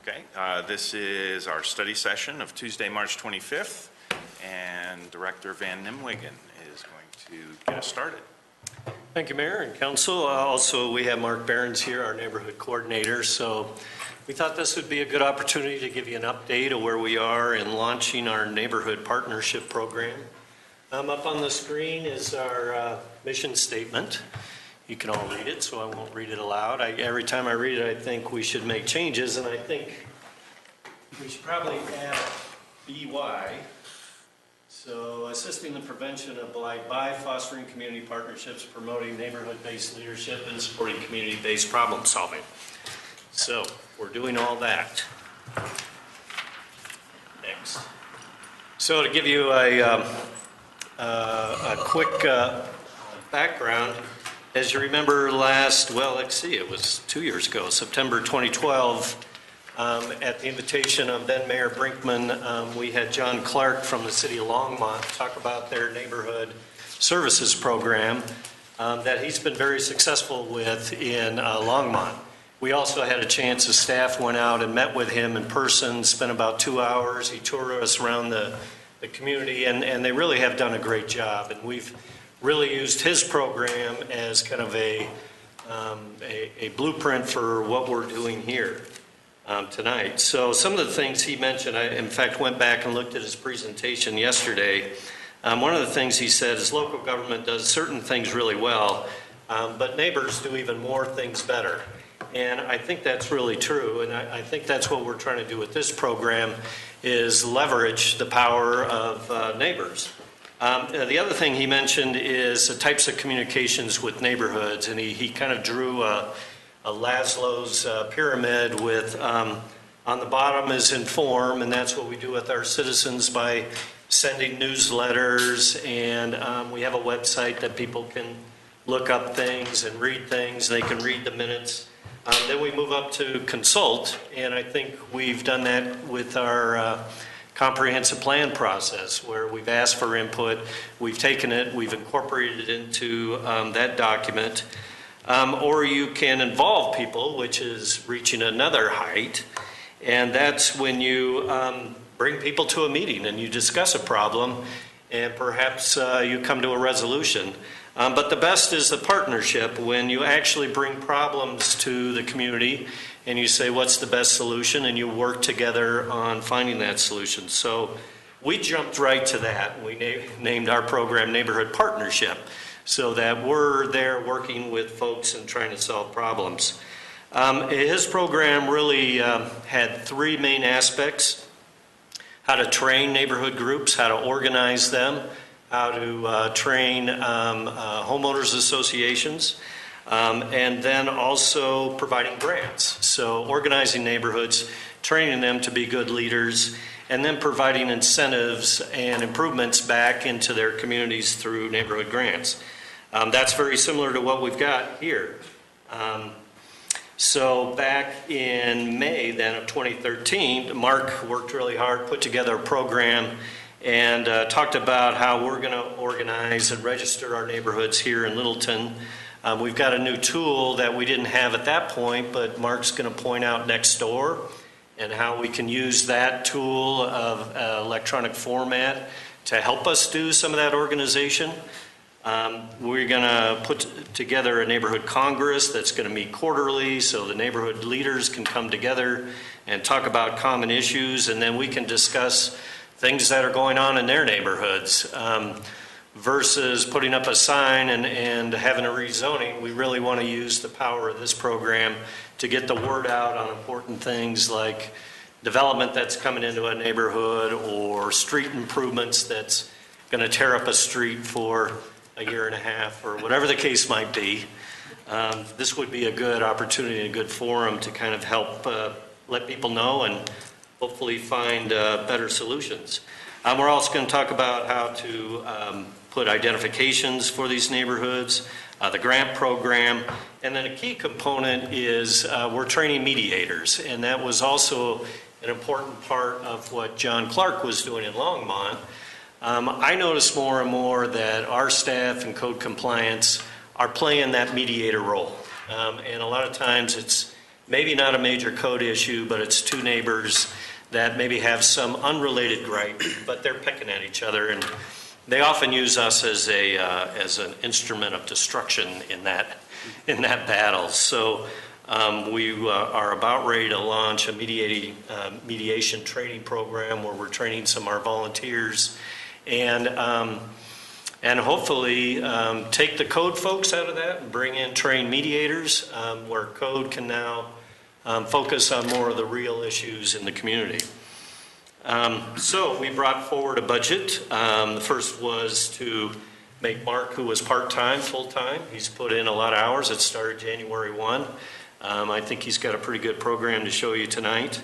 Okay, this is our study session of Tuesday, March 25th, and Director Van Nimwegen is going to get us started. Thank you, Mayor and Council. Also, we have Mark Behrens here, our neighborhood coordinator. So we thought this would be a good opportunity to give you an update of where we are in launching our neighborhood partnership program. Up on the screen is our mission statement. You can all read it, so I won't read it aloud. Every time I read it, I think we should make changes, and I think we should probably add BY. So, assisting the prevention of blight by fostering community partnerships, promoting neighborhood-based leadership, and supporting community-based problem solving. So, we're doing all that. Next. So, to give you a quick background, as you remember it was 2 years ago, September 2012, at the invitation of then Mayor Brinkman, we had John Clark from the city of Longmont talk about their neighborhood services program that he's been very successful with in Longmont. We also had a chance, the staff went out and met with him in person, spent about 2 hours. He toured us around the community, and they really have done a great job. And we've really used his program as kind of a blueprint for what we're doing here tonight. So some of the things he mentioned, I in fact went back and looked at his presentation yesterday. One of the things he said is local government does certain things really well, but neighbors do even more things better. And I think that's really true, and I think that's what we're trying to do with this program is leverage the power of neighbors. The other thing he mentioned is the types of communications with neighborhoods, and he kind of drew a Laszlo's pyramid with on the bottom is inform, and that's what we do with our citizens by sending newsletters, and we have a website that people can look up things and read things. They can read the minutes. Then we move up to consult, and I think we've done that with our comprehensive plan process where we've asked for input, we've taken it, we've incorporated it into that document. Or you can involve people, which is reaching another height, and that's when you bring people to a meeting and you discuss a problem and perhaps you come to a resolution. But the best is the partnership when you actually bring problems to the community and you say what's the best solution and you work together on finding that solution. So we jumped right to that. We named our program Neighborhood Partnership so that we're there working with folks and trying to solve problems. His program really had three main aspects: how to train neighborhood groups, how to organize them, how to train homeowners associations, and then also providing grants. So organizing neighborhoods, training them to be good leaders, and then providing incentives and improvements back into their communities through neighborhood grants. That's very similar to what we've got here. So back in May then of 2013, Mark worked really hard, put together a program, and talked about how we're going to organize and register our neighborhoods here in Littleton. We've got a new tool that we didn't have at that point, but Mark's going to point out next door and how we can use that tool of electronic format to help us do some of that organization. We're going to put together a neighborhood congress that's going to meet quarterly so the neighborhood leaders can come together and talk about common issues, and then we can discuss things that are going on in their neighborhoods. Versus putting up a sign and having a rezoning, we really want to use the power of this program to get the word out on important things like development that's coming into a neighborhood or street improvements that's going to tear up a street for a year and a half or whatever the case might be. This would be a good opportunity and a good forum to kind of help let people know and hopefully find better solutions. We're also going to talk about how to put identifications for these neighborhoods, the grant program, and then a key component is we're training mediators, and that was also an important part of what John Clark was doing in Longmont. I notice more and more that our staff and code compliance are playing that mediator role, and a lot of times it's maybe not a major code issue, but it's two neighbors that maybe have some unrelated gripe, but they're picking at each other, and they often use us as an instrument of destruction in that battle. So we are about ready to launch a mediation training program where we're training some of our volunteers, and hopefully take the code folks out of that and bring in trained mediators, where code can now focus on more of the real issues in the community. So we brought forward a budget. The first was to make Mark, who was part-time, full-time. He's put in a lot of hours. It started January 1. I think he's got a pretty good program to show you tonight.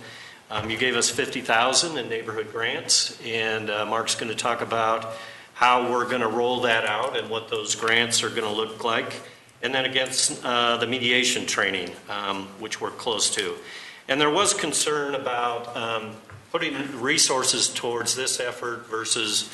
You gave us $50,000 in neighborhood grants, and Mark's going to talk about how we're going to roll that out and what those grants are going to look like. And then against the mediation training, which we're close to. And there was concern about putting resources towards this effort versus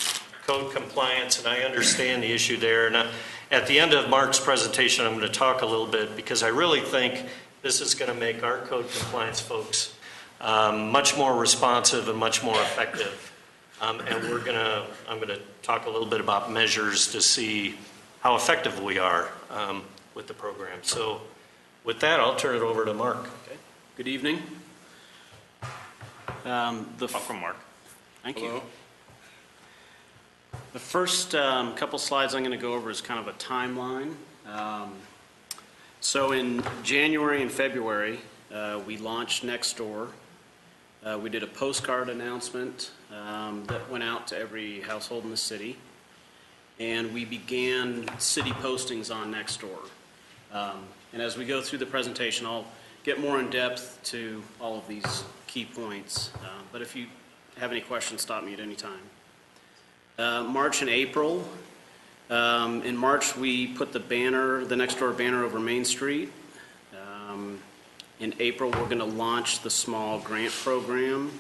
code compliance, and I understand the issue there. And at the end of Mark's presentation, I'm going to talk a little bit, because I really think this is going to make our code compliance folks much more responsive and much more effective. And I'm going to talk a little bit about measures to see how effective we are with the program. So with that, I'll turn it over to Mark. Okay. Good evening. Welcome, Mark. Thank you. The first couple slides I'm going to go over is kind of a timeline. So in January and February, we launched Nextdoor. We did a postcard announcement that went out to every household in the city. And we began city postings on Nextdoor. And as we go through the presentation, I'll get more in depth to all of these key points. But if you have any questions, stop me at any time. March and April. In March, we put the Nextdoor banner over Main Street. In April, we're going to launch the small grant program.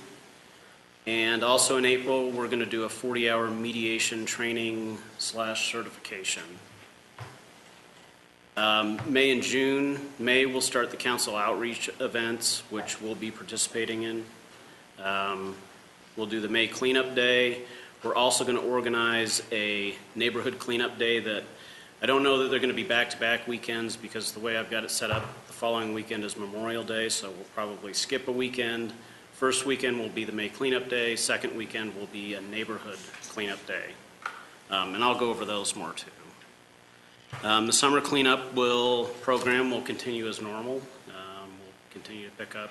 And also in April, we're going to do a 40-hour mediation training / certification. May and June. May, we'll start the council outreach events, which we'll be participating in. We'll do the May cleanup day. We're also going to organize a neighborhood cleanup day that I don't know that they're going to be back-to-back weekends, because the way I've got it set up, the following weekend is Memorial Day, so we'll probably skip a weekend. First weekend will be the May cleanup day. Second weekend will be a neighborhood cleanup day. And I'll go over those more too. The summer cleanup program will continue as normal. We'll continue to pick up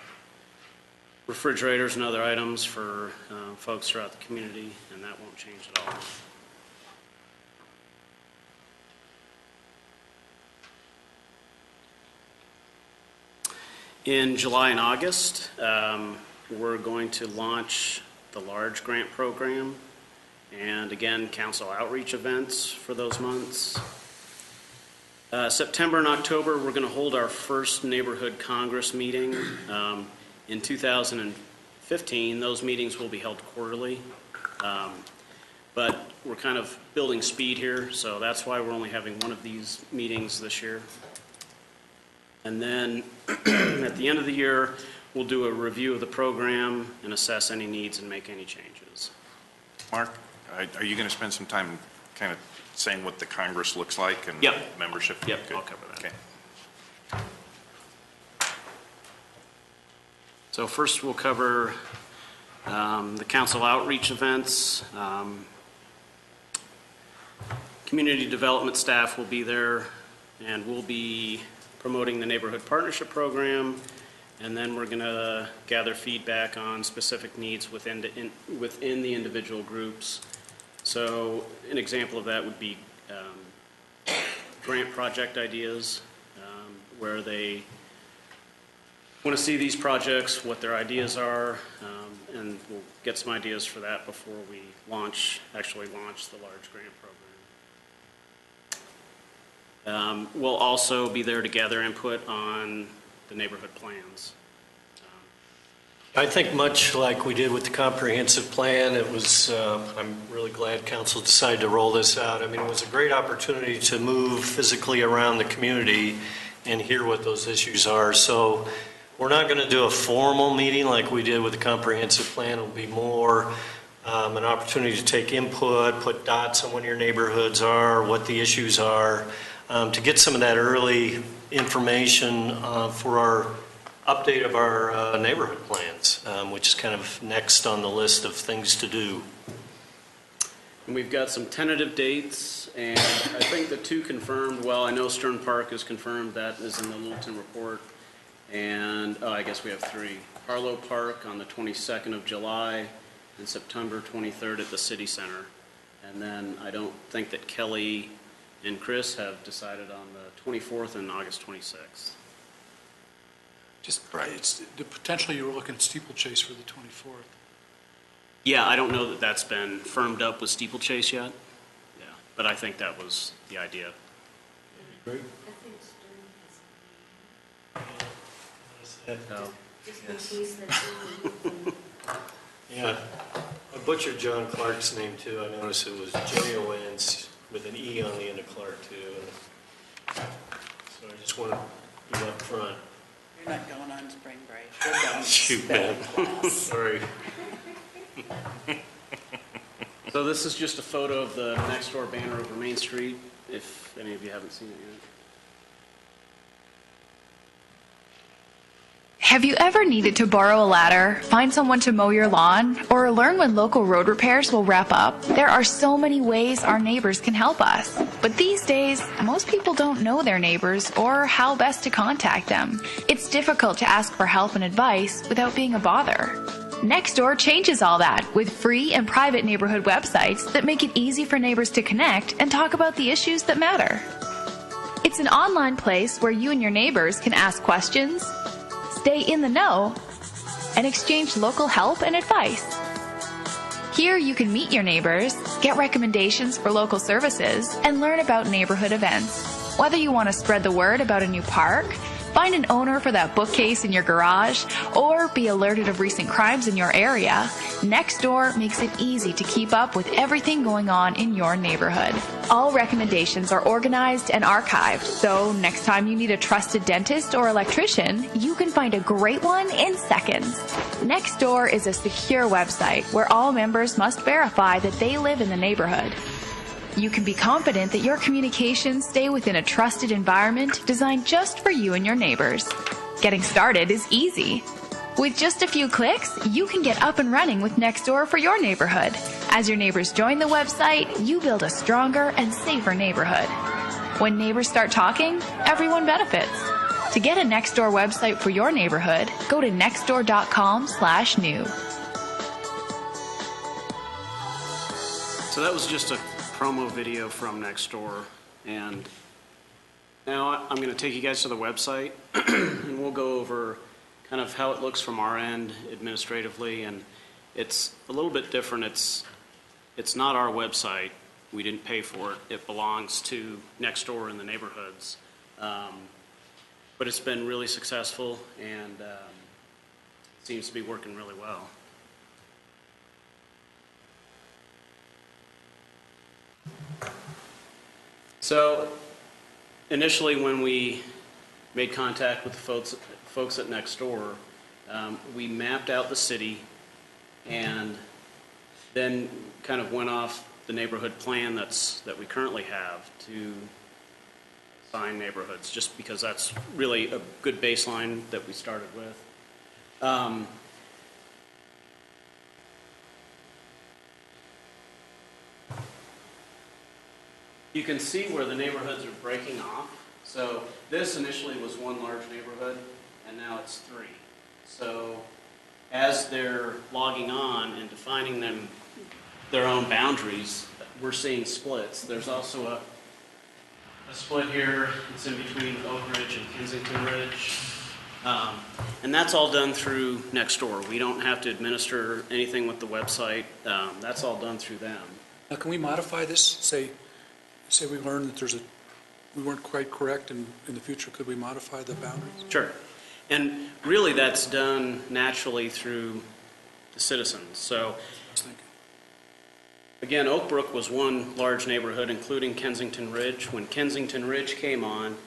refrigerators and other items for folks throughout the community, and that won't change at all. In July and August, we're going to launch the large grant program, and again, council outreach events for those months. September and October, we're going to hold our first neighborhood Congress meeting. In 2015, those meetings will be held quarterly, but we're kind of building speed here, so that's why we're only having one of these meetings this year. And then at the end of the year, we'll do a review of the program and assess any needs and make any changes. Mark, are you going to spend some time kind of saying what the Congress looks like and Yep. membership? Yep, Good. I'll cover that. Okay. So first we'll cover the council outreach events. Community development staff will be there, and we'll be promoting the neighborhood partnership program, and then we're going to gather feedback on specific needs within the individual groups. So an example of that would be grant project ideas, where they want to see these projects, what their ideas are, and we'll get some ideas for that before we actually launch the large grant program. We'll also be there to gather input on the neighborhood plans. I think much like we did with the comprehensive plan, it was, I'm really glad council decided to roll this out. I mean, it was a great opportunity to move physically around the community and hear what those issues are. So We're not going to do a formal meeting like we did with the comprehensive plan. It'll be more an opportunity to take input, put dots on what your neighborhoods are, what the issues are, to get some of that early information for our update of our neighborhood plans, which is kind of next on the list of things to do. And we've got some tentative dates, and I think the two confirmed, well, I know Stern Park is confirmed, that is in the Littleton report. And, I guess we have three. Harlow Park on the 22nd of July and September 23rd at the City Center. And then I don't think that Kelly and Chris have decided on the 24th and August 26th. Just, it's, potentially you were looking at steeplechase for the 24th. Yeah, I don't know that that's been firmed up with Steeplechase yet. Yeah, but I think that was the idea. Great. So, Yeah, I butchered John Clark's name too. I noticed it was J-O-N with an E on the end of Clark too. So I just want to be up front. You're not going on spring break. You're going Shoot, man. Sorry. so this is just a photo of the next door banner over Main Street, if any of you haven't seen it yet. Have you ever needed to borrow a ladder, find someone to mow your lawn, or learn when local road repairs will wrap up? There are so many ways our neighbors can help us. But these days, most people don't know their neighbors or how best to contact them. It's difficult to ask for help and advice without being a bother. Nextdoor changes all that with free and private neighborhood websites that make it easy for neighbors to connect and talk about the issues that matter. It's an online place where you and your neighbors can ask questions, stay in the know, and exchange local help and advice. Here you can meet your neighbors, get recommendations for local services, and learn about neighborhood events. Whether you want to spread the word about a new park, find an owner for that bookcase in your garage, or be alerted of recent crimes in your area, Nextdoor makes it easy to keep up with everything going on in your neighborhood. All recommendations are organized and archived, so next time you need a trusted dentist or electrician, you can find a great one in seconds. Nextdoor is a secure website where all members must verify that they live in the neighborhood. You can be confident that your communications stay within a trusted environment designed just for you and your neighbors. Getting started is easy. With just a few clicks, you can get up and running with Nextdoor for your neighborhood. As your neighbors join the website, you build a stronger and safer neighborhood. When neighbors start talking, everyone benefits. To get a Nextdoor website for your neighborhood, go to nextdoor.com/new. So that was just a promo video from Nextdoor, and now I'm going to take you guys to the website and we'll go over kind of how it looks from our end administratively, and it's a little bit different. It's not our website. We didn't pay for it. It belongs to Nextdoor in the neighborhoods, but it's been really successful and seems to be working really well. So initially when we made contact with the folks at Nextdoor, we mapped out the city and then kind of went off the neighborhood plan that we currently have to assign neighborhoods, just because that's really a good baseline that we started with. You can see where the neighborhoods are breaking off. So this initially was one large neighborhood, and now it's three. So as they're logging on and defining their own boundaries, we're seeing splits. There's also a split here. It's in between Oak Ridge and Kensington Ridge. And that's all done through Nextdoor. We don't have to administer anything with the website. That's all done through them. Now, can we modify this? Say we learned that we weren't quite correct, and in the future, could we modify the boundaries? Sure. And really that's done naturally through the citizens. So I was thinking. again, Oak Brook was one large neighborhood, including Kensington Ridge. When Kensington Ridge came on,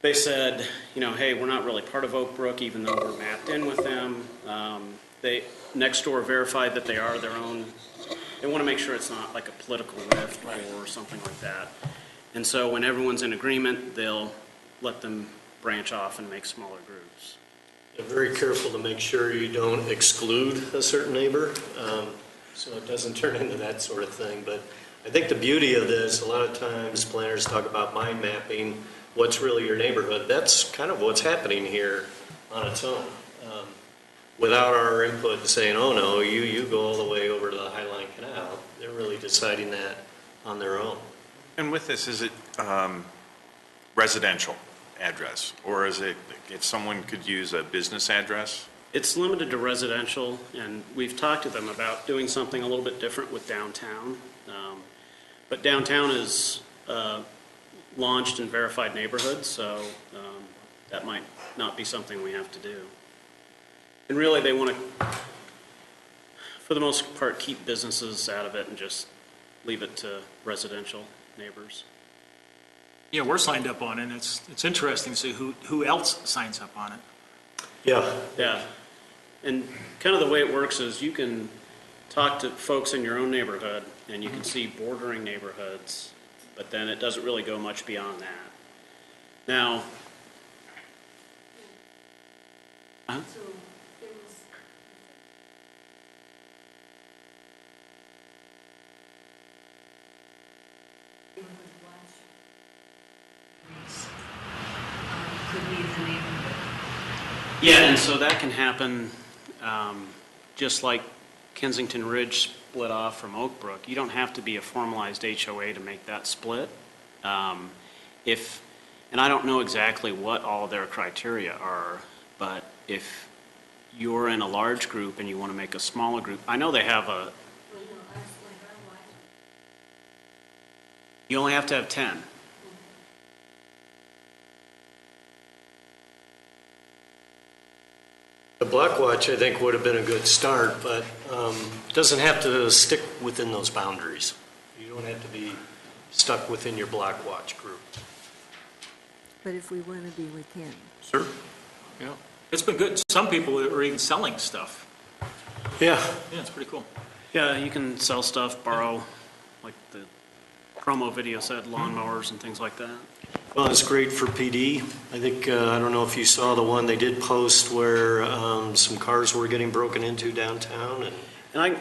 they said, you know, hey, we're not really part of Oak Brook, even though we're mapped in with them. Next door verified that they are their own. They want to make sure it's not like a political rift or something like that. And so when everyone's in agreement, they'll let them branch off and make smaller groups. They're very careful to make sure you don't exclude a certain neighbor, so it doesn't turn into that sort of thing. But I think the beauty of this, a lot of times planners talk about mind mapping, what's really your neighborhood. That's kind of what's happening here on its own. Without our input and saying, oh no, you go all the way over to the Highline Canal, they're really deciding that on their own. And with this, is it residential address, or is it, if someone could use a business address? It's limited to residential, and we've talked to them about doing something a little bit different with downtown. But downtown is launched and verified neighborhood, so that might not be something we have to do. And really, they want to, for the most part, keep businesses out of it and just leave it to residential neighbors. Yeah, we're signed up on it, and it's interesting to see who else signs up on it. Yeah. Yeah. And kind of the way it works is you can talk to folks in your own neighborhood, and you can see bordering neighborhoods, but then it doesn't really go much beyond that. Now, could be the neighborhood. yeah, and so that can happen just like Kensington Ridge split off from Oak Brook. You don't have to be a formalized HOA to make that split. And I don't know exactly what all their criteria are, but if you're in a large group and you want to make a smaller group, I know they have a, you only have to have 10. The Block Watch, I think, would have been a good start, but doesn't have to stick within those boundaries. You don't have to be stuck within your Block Watch group. But if we want to be, we can. Sure. Yeah. It's been good. Some people are even selling stuff. Yeah. Yeah, it's pretty cool. Yeah, you can sell stuff, borrow, like the promo video said, lawnmowers and things like that. Well, it's great for PD. I think, I don't know if you saw the one they did post where some cars were getting broken into downtown. And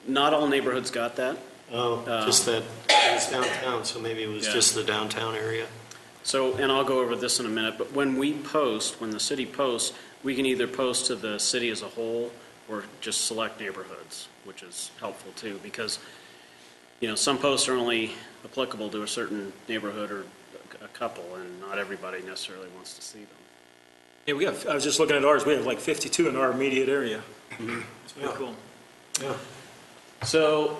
not all neighborhoods got that. Oh, just that it was downtown, so maybe it was Yeah. just the downtown area. So, and I'll go over this in a minute, but when the city posts, we can either post to the city as a whole or just select neighborhoods, which is helpful too, because, you know, some posts are only applicable to a certain neighborhood or a couple, and not everybody necessarily wants to see them. Yeah, I was just looking at ours. We have like 52 in our immediate area. It's pretty cool. Yeah. So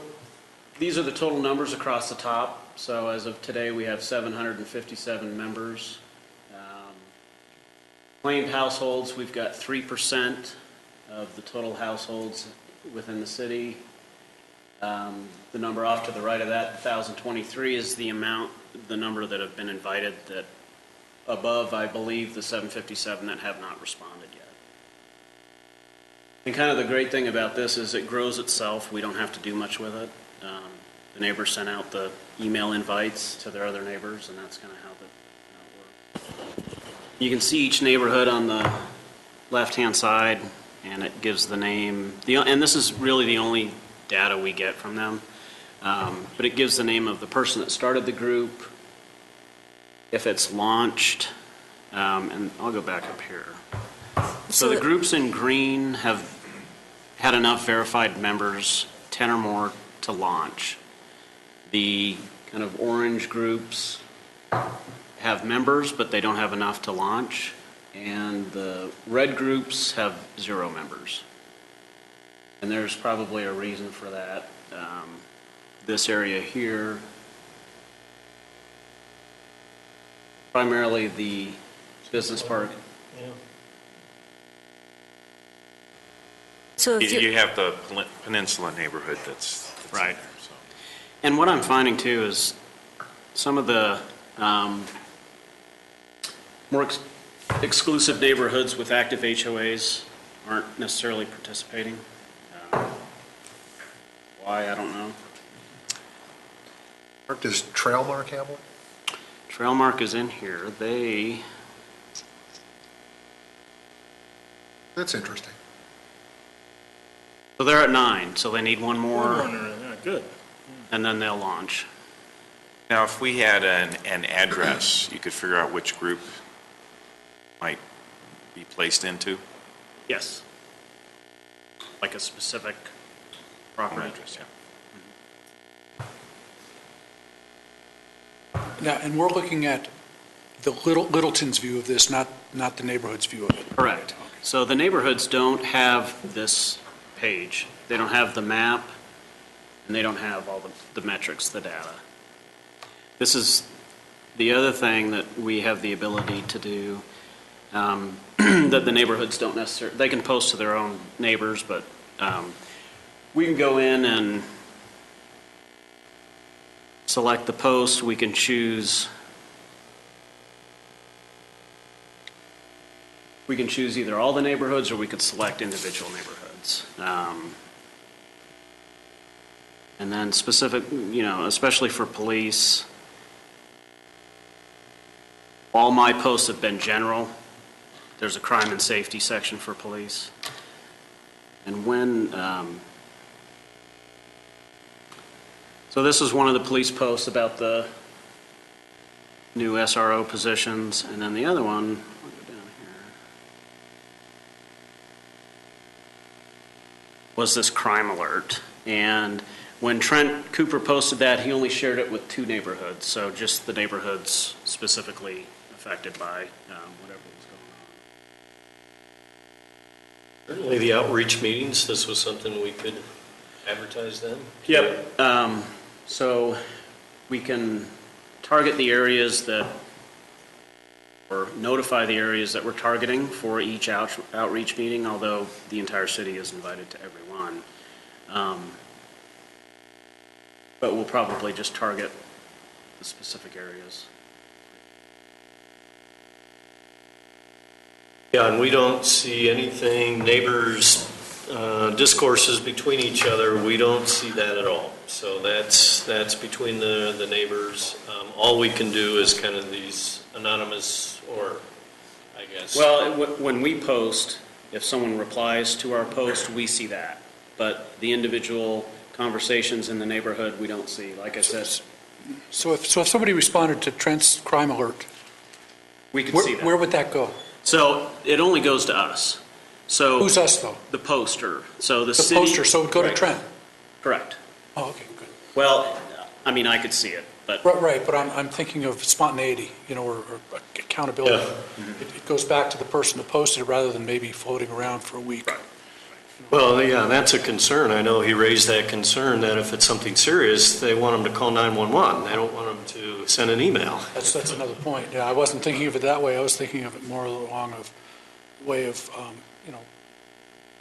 these are the total numbers across the top. So as of today, we have 757 members. Claimed households, we've got 3% of the total households within the city. The number off to the right of that, 1,023, is the number that have been invited, that above, I believe, the 757 that have not responded yet. And kind of the great thing about this is it grows itself. We don't have to do much with it. The neighbors sent out the email invites to their other neighbors, and that's kind of how it works. You can see each neighborhood on the left-hand side, and it gives the name. And this is really the only data we get from them. But it gives the name of the person that started the group, if it's launched, and I'll go back up here. So the groups in green have had enough verified members, 10 or more, to launch. The kind of orange groups have members, but they don't have enough to launch. And the red groups have 0 members. And there's probably a reason for that. This area here, primarily the business park. Yeah. So if You have the Peninsula neighborhood that's Right. in there, so. And what I'm finding too is some of the More exclusive neighborhoods with active HOAs aren't necessarily participating. Why, I don't know. Mark, does Trailmark have one? Trailmark is in here. That's interesting. So they're at 9, so they need one more, Yeah, good. and then they'll launch. Now, if we had an address, you could figure out which group might be placed into? Yes. Like a specific property. Address, yeah. Now, and we're looking at the Littleton's view of this, not the neighborhood's view of it. Correct. So the neighborhoods don't have this page. They don't have the map, and they don't have all the metrics, the data. This is the other thing that we have the ability to do, that the neighborhoods don't necessarily, they can post to their own neighbors, but we can go in and select the post. We can choose either all the neighborhoods or we could select individual neighborhoods. And then specific, especially for police, all my posts have been general. There's a crime and safety section for police. And so this is one of the police posts about the new SRO positions, and then the other one, I'll go down here, was this crime alert. And when Trent Cooper posted that, he only shared it with 2 neighborhoods, so just the neighborhoods specifically affected by whatever was going on. Certainly the outreach meetings, this was something we could advertise them. Yep. So we can target the areas or notify the areas that we're targeting for each outreach meeting, although the entire city is invited to every one. But we'll probably just target the specific areas. Yeah, and we don't see anything, neighbors, discourses between each other, we don't see that at all. So that's between the neighbors. All we can do is kind of these anonymous, or I guess. Well, when we post, if someone replies to our post, we see that. But the individual conversations in the neighborhood, we don't see, like I said. So if somebody responded to Trent's crime alert, We could see that. where would that go? So it only goes to us. So Who's us, though? the poster. So the The city. poster, so it would go to Right. Trent? Correct. Oh, okay, good. Well, I mean, I could see it, but Right, but I'm thinking of spontaneity, or accountability. Yeah. It goes back to the person who posted it rather than maybe floating around for a week. Well, yeah, that's a concern. I know he raised that concern that if it's something serious, they want them to call 911. They don't want them to send an email. That's another point. Yeah, I wasn't thinking of it that way. I was thinking of it more along of way of,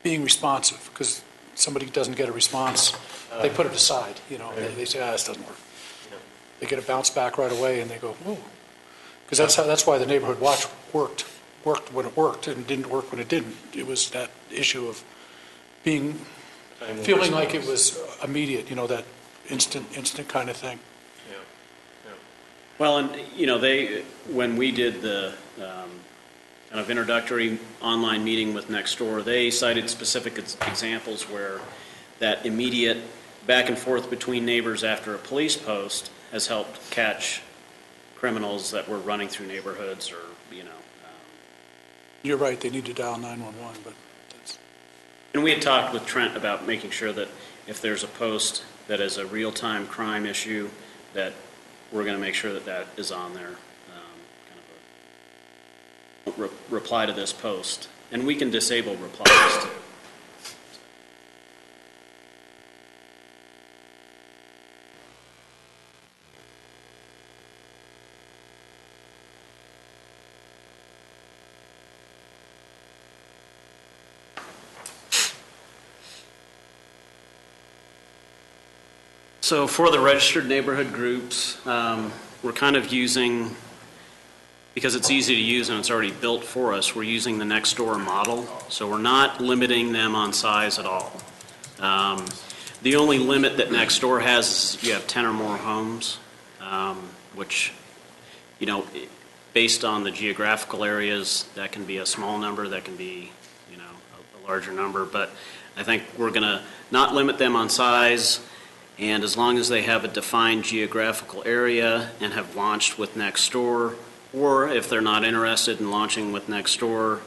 being responsive, because somebody doesn't get a response, they put it aside, they say, this doesn't work. They get a bounce back right away and they go, whoa. Because that's why the neighborhood watch worked when it worked and didn't work when it didn't. It was that issue of feeling like it was immediate, that instant kind of thing. well, and when we did the kind of introductory online meeting with Nextdoor, they cited specific examples where that immediate back and forth between neighbors after a police post has helped catch criminals that were running through neighborhoods, or You're right, they need to dial 911, but that's... And we had talked with Trent about making sure that if there's a post that is a real-time crime issue, that we're going to make sure that that is on there. Kind of reply to this post. And we can disable replies too. So for the registered neighborhood groups, we're kind of using because it's easy to use and it's already built for us, we're using the next door model. So we're not limiting them on size at all. The only limit that next door has is you have 10 or more homes, which, you know, based on the geographical areas, that can be a small number, that can be, you know, a larger number. But I think we're going to not limit them on size, and as long as they have a defined geographical area and have launched with Nextdoor, or if they're not interested in launching with Nextdoor,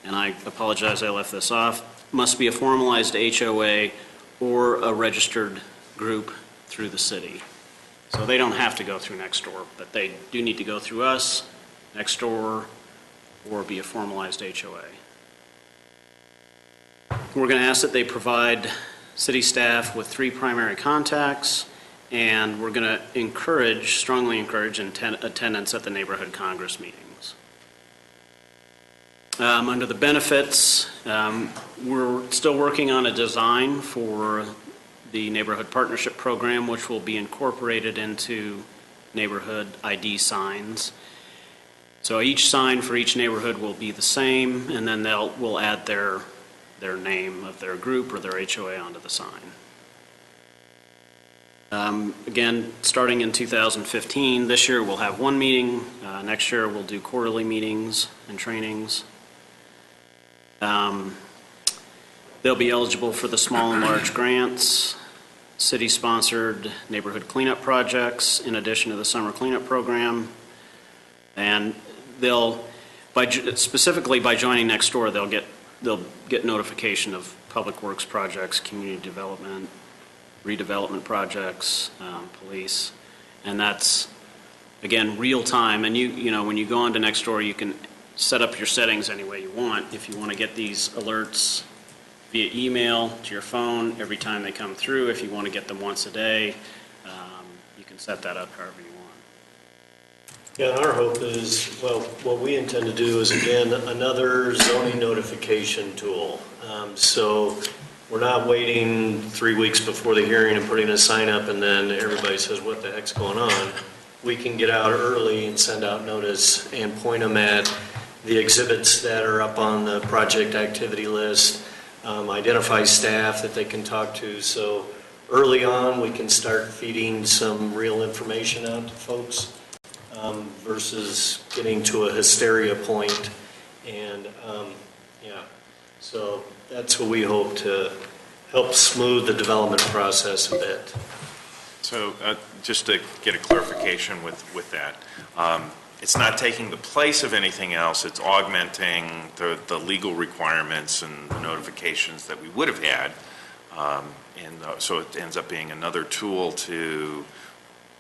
and I apologize I left this off, must be a formalized HOA or a registered group through the city. So they don't have to go through Nextdoor, but they do need to go through us, Nextdoor, or be a formalized HOA. We're going to ask that they provide city staff with 3 primary contacts, and we're going to strongly encourage attendance at the neighborhood Congress meetings. Under the benefits, we're still working on a design for the neighborhood partnership program, which will be incorporated into neighborhood ID signs. So each sign for each neighborhood will be the same, and then we'll add their name of their group or their HOA onto the sign. Again, starting in 2015, this year we'll have 1 meeting. Next year we'll do quarterly meetings and trainings. They'll be eligible for the small and large grants, city-sponsored neighborhood cleanup projects, in addition to the summer cleanup program. And specifically by joining Nextdoor, they'll get notification of public works projects, community development, redevelopment projects, police, and that's, again, real time. And you know, when you go onto Nextdoor, you can set up your settings any way you want. If you want to get these alerts via email to your phone every time they come through, if you want to get them once a day, you can set that up however you want. Yeah, and our hope is, well, what we intend to do is, again, another zoning notification tool. So we're not waiting 3 weeks before the hearing and putting a sign up and then everybody says, what the heck's going on? We can get out early and send out notice and point them at the exhibits that are up on the project activity list, identify staff that they can talk to. So early on, we can start feeding some real information out to folks versus getting to a hysteria point. And yeah, so that's what we hope to help smooth the development process a bit. So just to get a clarification with that, it's not taking the place of anything else, it's augmenting the legal requirements and the notifications that we would have had. So it ends up being another tool to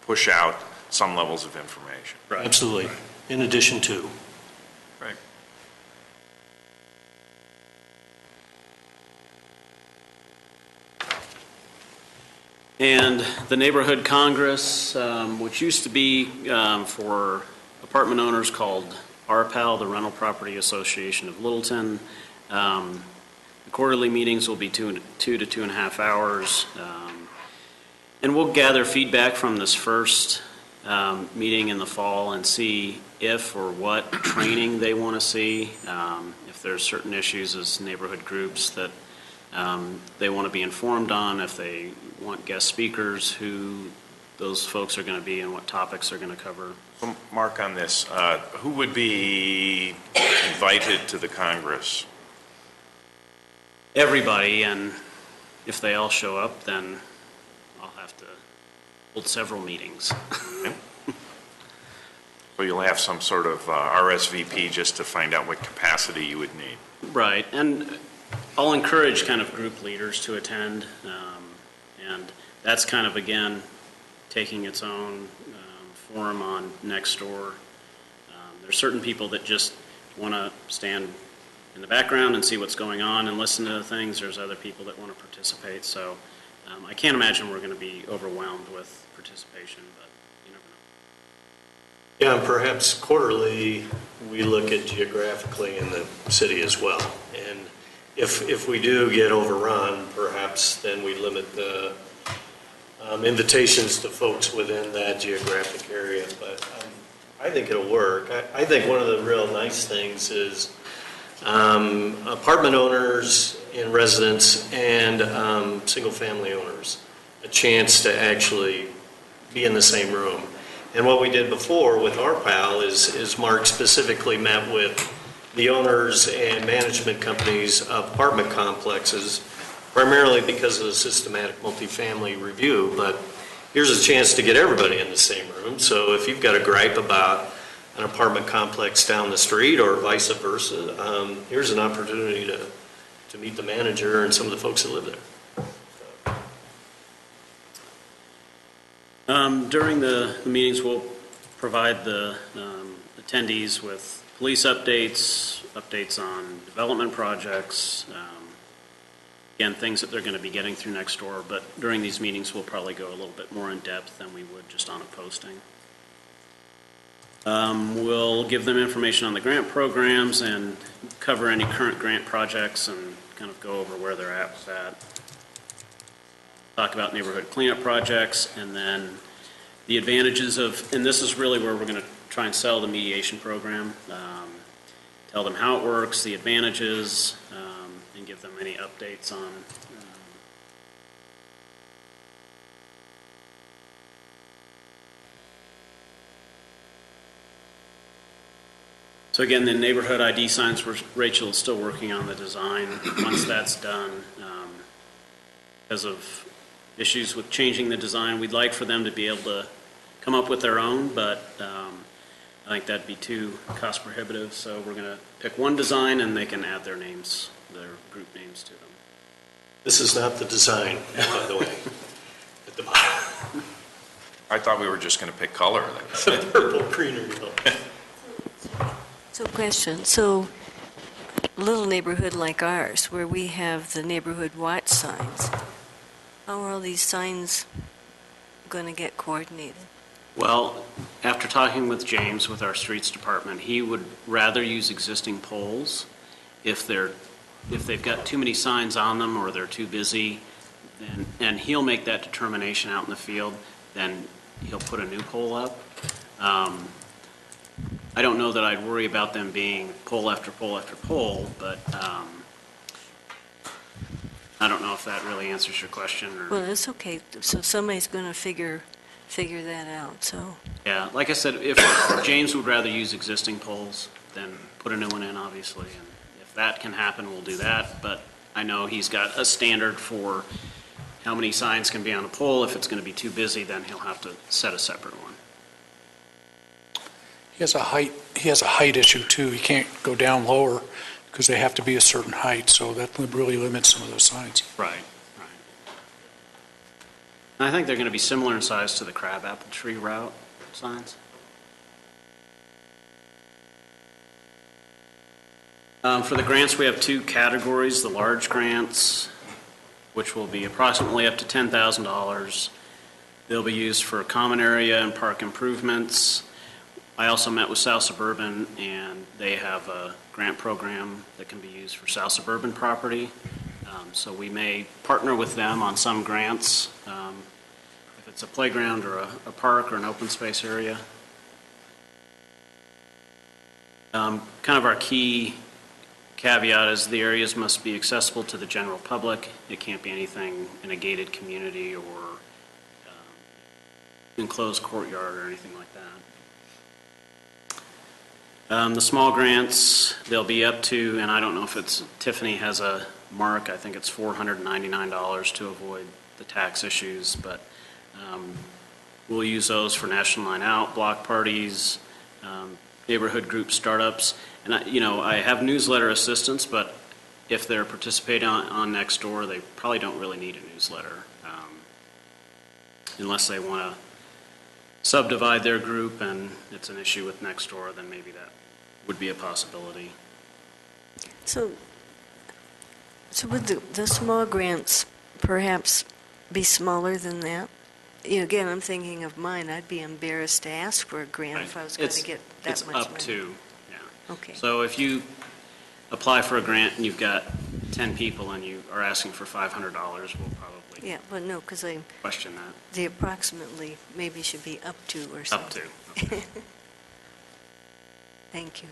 push out some levels of information. Right. Absolutely. In addition to. Right. And the Neighborhood Congress, which used to be for apartment owners called RPAL, the Rental Property Association of Littleton. The quarterly meetings will be 2 to 2.5 hours. And we'll gather feedback from this first meeting in the fall and see if or what training they want to see, if there's certain issues as neighborhood groups that they want to be informed on, if they want guest speakers, who those folks are going to be and what topics they're going to cover. So Mark, on this, who would be invited to the Congress? Everybody, and if they all show up, then I'll have to hold several meetings. Okay. So you'll have some sort of RSVP just to find out what capacity you would need. Right, and I'll encourage kind of group leaders to attend, and that's kind of, again, taking its own form on Nextdoor. There's certain people that just want to stand in the background and see what's going on and listen to things. There's other people that want to participate, so I can't imagine we're going to be overwhelmed with participation, but you never know. Yeah, and perhaps quarterly, we look at geographically in the city as well. And if we do get overrun, perhaps then we limit the invitations to folks within that geographic area. But I think it'll work. I think one of the real nice things is apartment owners and residents and single-family owners a chance to actually be in the same room. And what we did before with our pal is Mark specifically met with the owners and management companies of apartment complexes, primarily because of the systematic multifamily review. But here's a chance to get everybody in the same room. So if you've got a gripe about an apartment complex down the street or vice versa, here's an opportunity to meet the manager and some of the folks that live there. During the meetings, we'll provide the attendees with police updates on development projects, again, things that they're going to be getting through next door. But during these meetings, we'll probably go a little bit more in depth than we would just on a posting. We'll give them information on the grant programs and cover any current grant projects and kind of go over where they're at with that. Talk about neighborhood cleanup projects, and then the advantages of, and this is really where we're going to try and sell the mediation program. Tell them how it works, the advantages, and give them any updates on So again, the neighborhood ID signs, Rachel is still working on the design. Once that's done, because of issues with changing the design, we'd like for them to be able to come up with their own, but I think that'd be too cost prohibitive. So we're going to pick one design and they can add their names, their group names to them. This is not the design, by the way, at the bottom. I thought we were just going to pick color. Purple, green, or yellow. So question, so a little neighborhood like ours, where we have the neighborhood watch signs, how are all these signs going to get coordinated? Well, after talking with James with our streets department, he would rather use existing poles. If they've got too many signs on them or they're too busy, then, and he'll make that determination out in the field, then he'll put a new pole up. I don't know that I'd worry about them being pole after pole after pole, but I don't know if that really answers your question. Or, Well, it's okay. So somebody's going to figure that out, so. yeah, like I said, if James would rather use existing poles, then put a new one in, obviously. And if that can happen, we'll do that. But I know he's got a standard for how many signs can be on a pole. If it's going to be too busy, then he'll have to set a separate one. He has a height issue too. He can't go down lower because they have to be a certain height, so that really limits some of those signs. Right, right. And I think they're going to be similar in size to the crabapple tree route signs. For the grants, we have two categories. The large grants, which will be approximately up to $10,000. They'll be used for common area and park improvements. I also met with South Suburban, and they have a grant program that can be used for South Suburban property. So we may partner with them on some grants, if it's a playground or a park or an open space area. Kind of our key caveat is the areas must be accessible to the general public. It can't be anything in a gated community or enclosed courtyard or anything like that. The small grants, they'll be up to, and I don't know if it's, Tiffany has a mark, I think it's $499 to avoid the tax issues, but we'll use those for National Night Out, block parties, neighborhood group startups. And I have newsletter assistants, but if they're participating on Nextdoor, they probably don't really need a newsletter unless they want to subdivide their group and it's an issue with Nextdoor, then maybe that would be a possibility. So would the small grants perhaps be smaller than that? Again, I'm thinking of mine. I'd be embarrassed to ask for a grant if I was going to get that much money. It's up to, yeah. Okay. So if you apply for a grant and you've got 10 people and you are asking for $500, we'll probably Yeah, well, no, because question that. the approximately maybe should be up to or something. Up to. Okay. Thank you.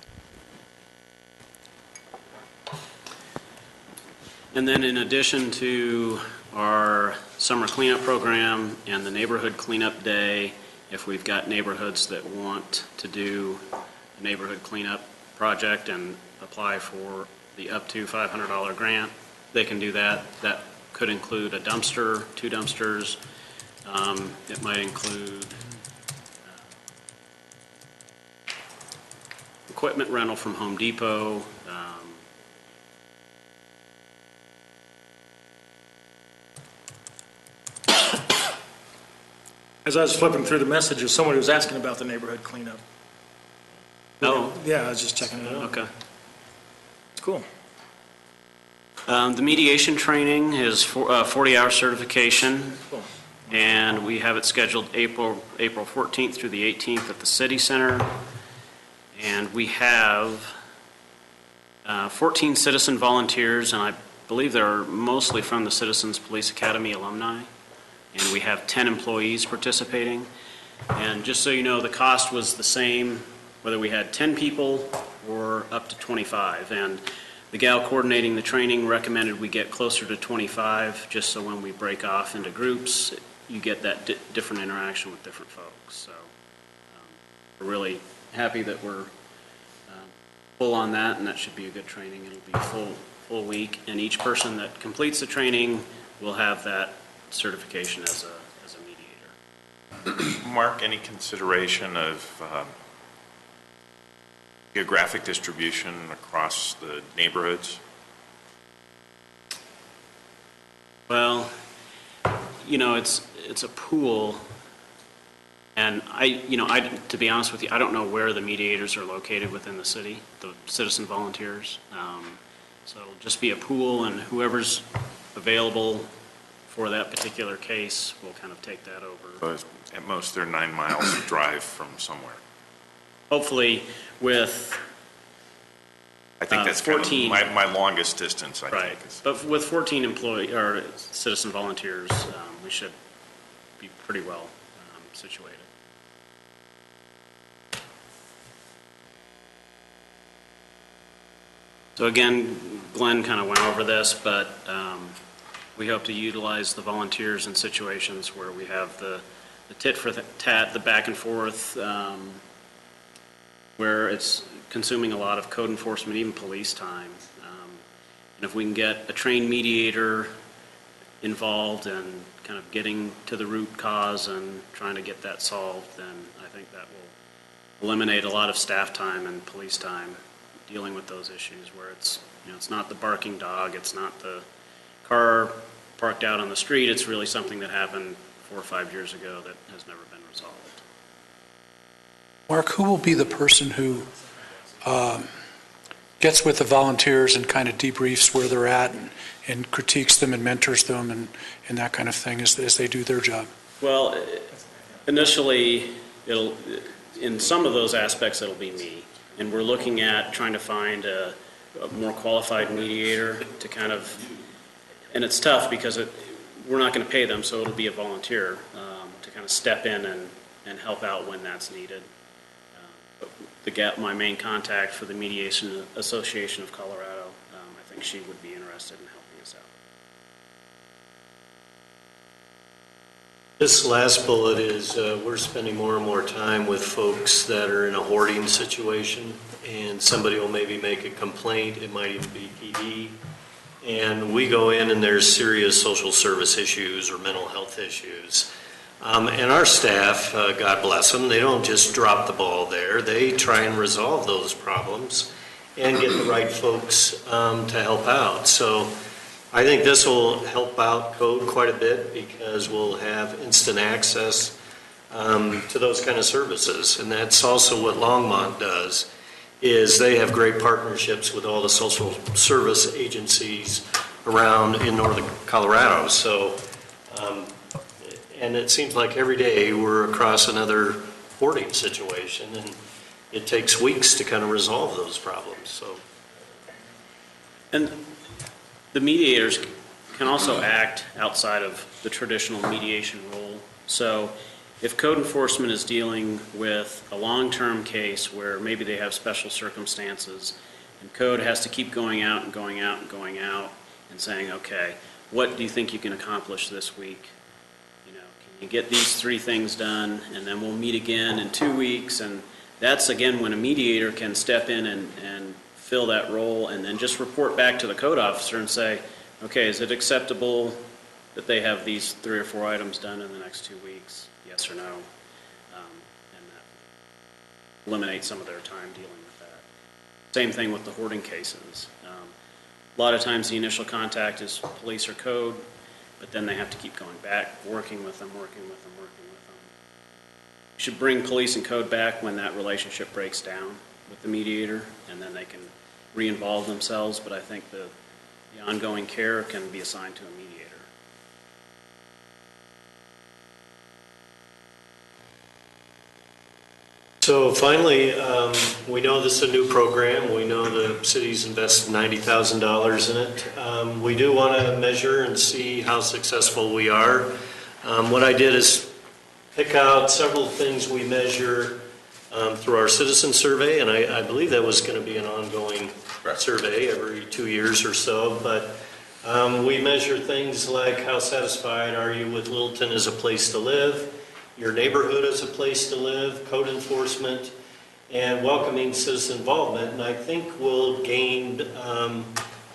And then in addition to our summer cleanup program and the neighborhood cleanup day, if we've got neighborhoods that want to do a neighborhood cleanup project and apply for the up to $500 grant, they can do that. That could include a dumpster, 2 dumpsters. It might include equipment rental from Home Depot. As I was flipping through the messages, someone was asking about the neighborhood cleanup. Oh, Yeah, I was just checking it out. okay. It's cool. The mediation training is 40-hour certification, Cool. and we have it scheduled April 14th through the 18th at the City Center. And we have 14 citizen volunteers, and I believe they're mostly from the Citizens Police Academy alumni. And we have 10 employees participating. And just so you know, the cost was the same whether we had 10 people or up to 25. And the gal coordinating the training recommended we get closer to 25, just so when we break off into groups, you get that different interaction with different folks. So we're really happy that we're full on that, and that should be a good training. It'll be a full week, and each person that completes the training will have that certification as a mediator. Mark, any consideration of geographic distribution across the neighborhoods? Well, you know, it's a pool, and to be honest with you, I don't know where the mediators are located within the city, the citizen volunteers. So it'll just be a pool, and whoever's available for that particular case will kind of take that over. But at most, they're 9 miles drive from somewhere. Hopefully with I think that's 14, kind of my longest distance, I right. think. But with 14 employee or citizen volunteers, we should be pretty well situated. So again, Glenn kind of went over this, but we hope to utilize the volunteers in situations where we have the tit for tat, the back and forth, where it's consuming a lot of code enforcement, even police time. And if we can get a trained mediator involved and kind of getting to the root cause and trying to get that solved, then I think that will eliminate a lot of staff time and police time dealing with those issues where it's not the barking dog, it's not the car parked out on the street, it's really something that happened 4 or 5 years ago that has never been resolved. Mark, who will be the person who gets with the volunteers and kind of debriefs where they're at and critiques them and mentors them and that kind of thing as they do their job? Well, initially, in some of those aspects, it'll be me. And we're looking at trying to find a more qualified mediator to kind of, and it's tough because we're not going to pay them, so it'll be a volunteer to kind of step in and help out when that's needed. My main contact for the Mediation Association of Colorado, I think she would be interested in helping us out. This last bullet is we're spending more and more time with folks that are in a hoarding situation, and somebody will maybe make a complaint, it might even be PD, and we go in and there's serious social service issues or mental health issues. And our staff, God bless them, they don't just drop the ball there. They try and resolve those problems and get the right folks to help out. So I think this will help out code quite a bit because we'll have instant access to those kind of services. And that's also what Longmont does, is they have great partnerships with all the social service agencies around in northern Colorado. So, and it seems like every day we're across another hoarding situation, and it takes weeks to kind of resolve those problems. So, And the mediators can also act outside of the traditional mediation role. So if code enforcement is dealing with a long-term case where maybe they have special circumstances, and code has to keep going out and going out and going out and saying, okay, what do you think you can accomplish this week? You know, can you get these 3 things done, and then we'll meet again in 2 weeks, and that's, again, when a mediator can step in and fill that role and then just report back to the code officer and say, okay, is it acceptable that they have these 3 or 4 items done in the next 2 weeks? Yes or no? And that eliminates some of their time dealing with that. Same thing with the hoarding cases. A lot of times the initial contact is police or code, but then they have to keep going back, working with them. You should bring police and code back when that relationship breaks down with the mediator, and then they can re-involve themselves, but I think the ongoing care can be assigned to a mediator. So finally, we know this is a new program. We know the city's invested $90,000 in it. We do want to measure and see how successful we are. What I did is pick out several things we measure through our citizen survey, and I believe that was going to be an ongoing survey every 2 years or so, but we measure things like how satisfied are you with Littleton as a place to live, your neighborhood as a place to live, code enforcement, and welcoming citizen involvement. And I think we'll gain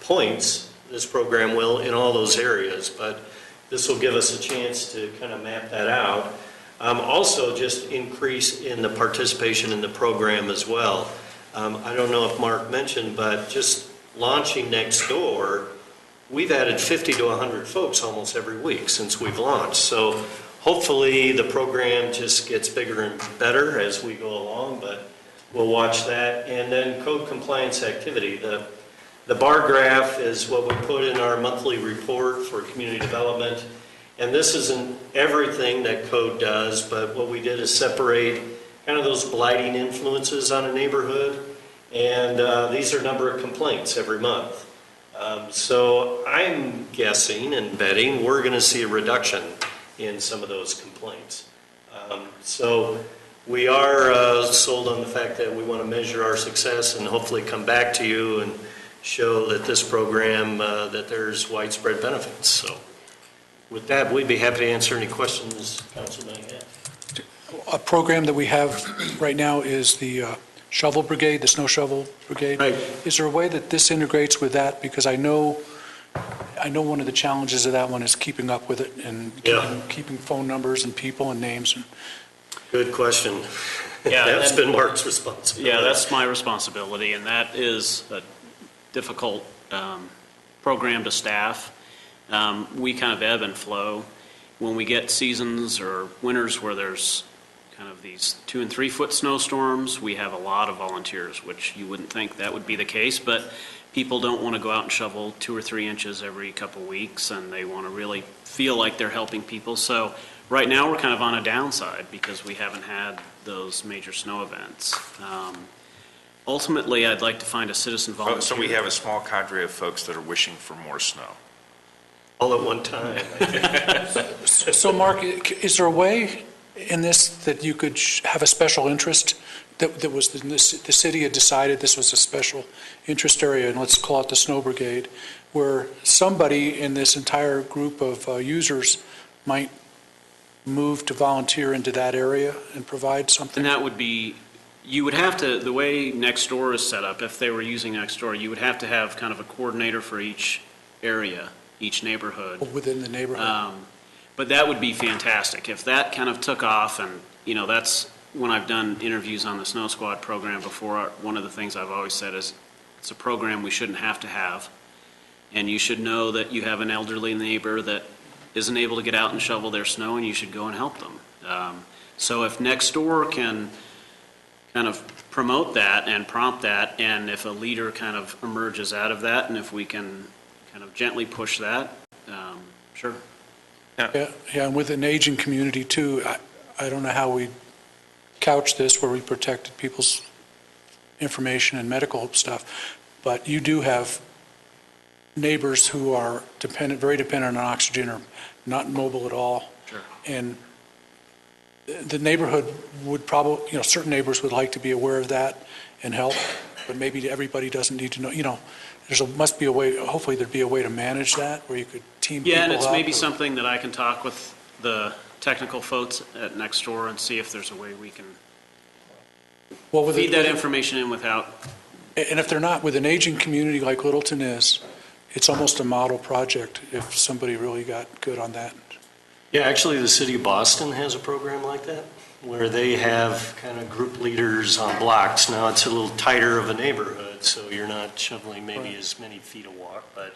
points, this program will, in all those areas, but this will give us a chance to kind of map that out. Also, just increase in the participation in the program as well. I don't know if Mark mentioned, but just launching next door, we've added 50 to 100 folks almost every week since we've launched. So hopefully the program just gets bigger and better as we go along, but we'll watch that. And then code compliance activity. The bar graph is what we put in our monthly report for community development. And this isn't everything that code does, but what we did is separate kind of those blighting influences on a neighborhood. And these are number of complaints every month. So I'm guessing and betting we're going to see a reduction in some of those complaints. So we are sold on the fact that we want to measure our success and hopefully come back to you and show that this program, that there's widespread benefits. So with that, we'd be happy to answer any questions council may have. A program that we have right now is the shovel brigade, the snow shovel brigade. Right. Is there a way that this integrates with that? Because I know one of the challenges of that one is keeping up with it and keeping phone numbers and people and names. Good question. Yeah, That's been Mark's responsibility. Yeah, that's my responsibility, and that is a difficult program to staff. We kind of ebb and flow. When we get seasons or winters where there's kind of these 2 and 3 foot snowstorms, we have a lot of volunteers, which you wouldn't think that would be the case, but people don't want to go out and shovel 2 or 3 inches every couple weeks, and they want to really feel like they're helping people. So right now we're kind of on a downside because we haven't had those major snow events. Ultimately, I'd like to find a citizen volunteer. So we have a small cadre of folks that are wishing for more snow. All at one time. So Mark, is there a way in this that you could have a special interest that was the city had decided this was a special interest area, and let's call it the snow brigade, where somebody in this entire group of users might move to volunteer into that area and provide something? And that would be, you would have to, the way Nextdoor is set up, if they were using Nextdoor, you would have to have kind of a coordinator for each area, each neighborhood. Within the neighborhood. But that would be fantastic. If that kind of took off, and, you know, that's when I've done interviews on the Snow Squad program before, one of the things I've always said is it's a program we shouldn't have to have. And you should know that you have an elderly neighbor that isn't able to get out and shovel their snow, and you should go and help them. So if Nextdoor can kind of promote that and prompt that, and if a leader kind of emerges out of that, and if we can kind of gently push that, sure. Yeah, and with an aging community too, I don't know how we couch this where we protected people's information and medical stuff, but you do have neighbors who are very dependent on oxygen or not mobile at all. Sure. And the neighborhood would probably, certain neighbors would like to be aware of that and help, but maybe everybody doesn't need to know, must be a way, hopefully there'd be a way to manage that, where you could team people Yeah, up. and it's maybe or- something that I can talk with the technical folks at Nextdoor and see if there's a way we can Well, with feed it- that information in without, And if they're not, with an aging community like Littleton is, it's almost a model project if somebody really got good on that. Yeah, actually, the city of Boston has a program like that, where they have kind of group leaders on blocks. Now, it's a little tighter of a neighborhood, so you're not shoveling maybe as many feet of walk, but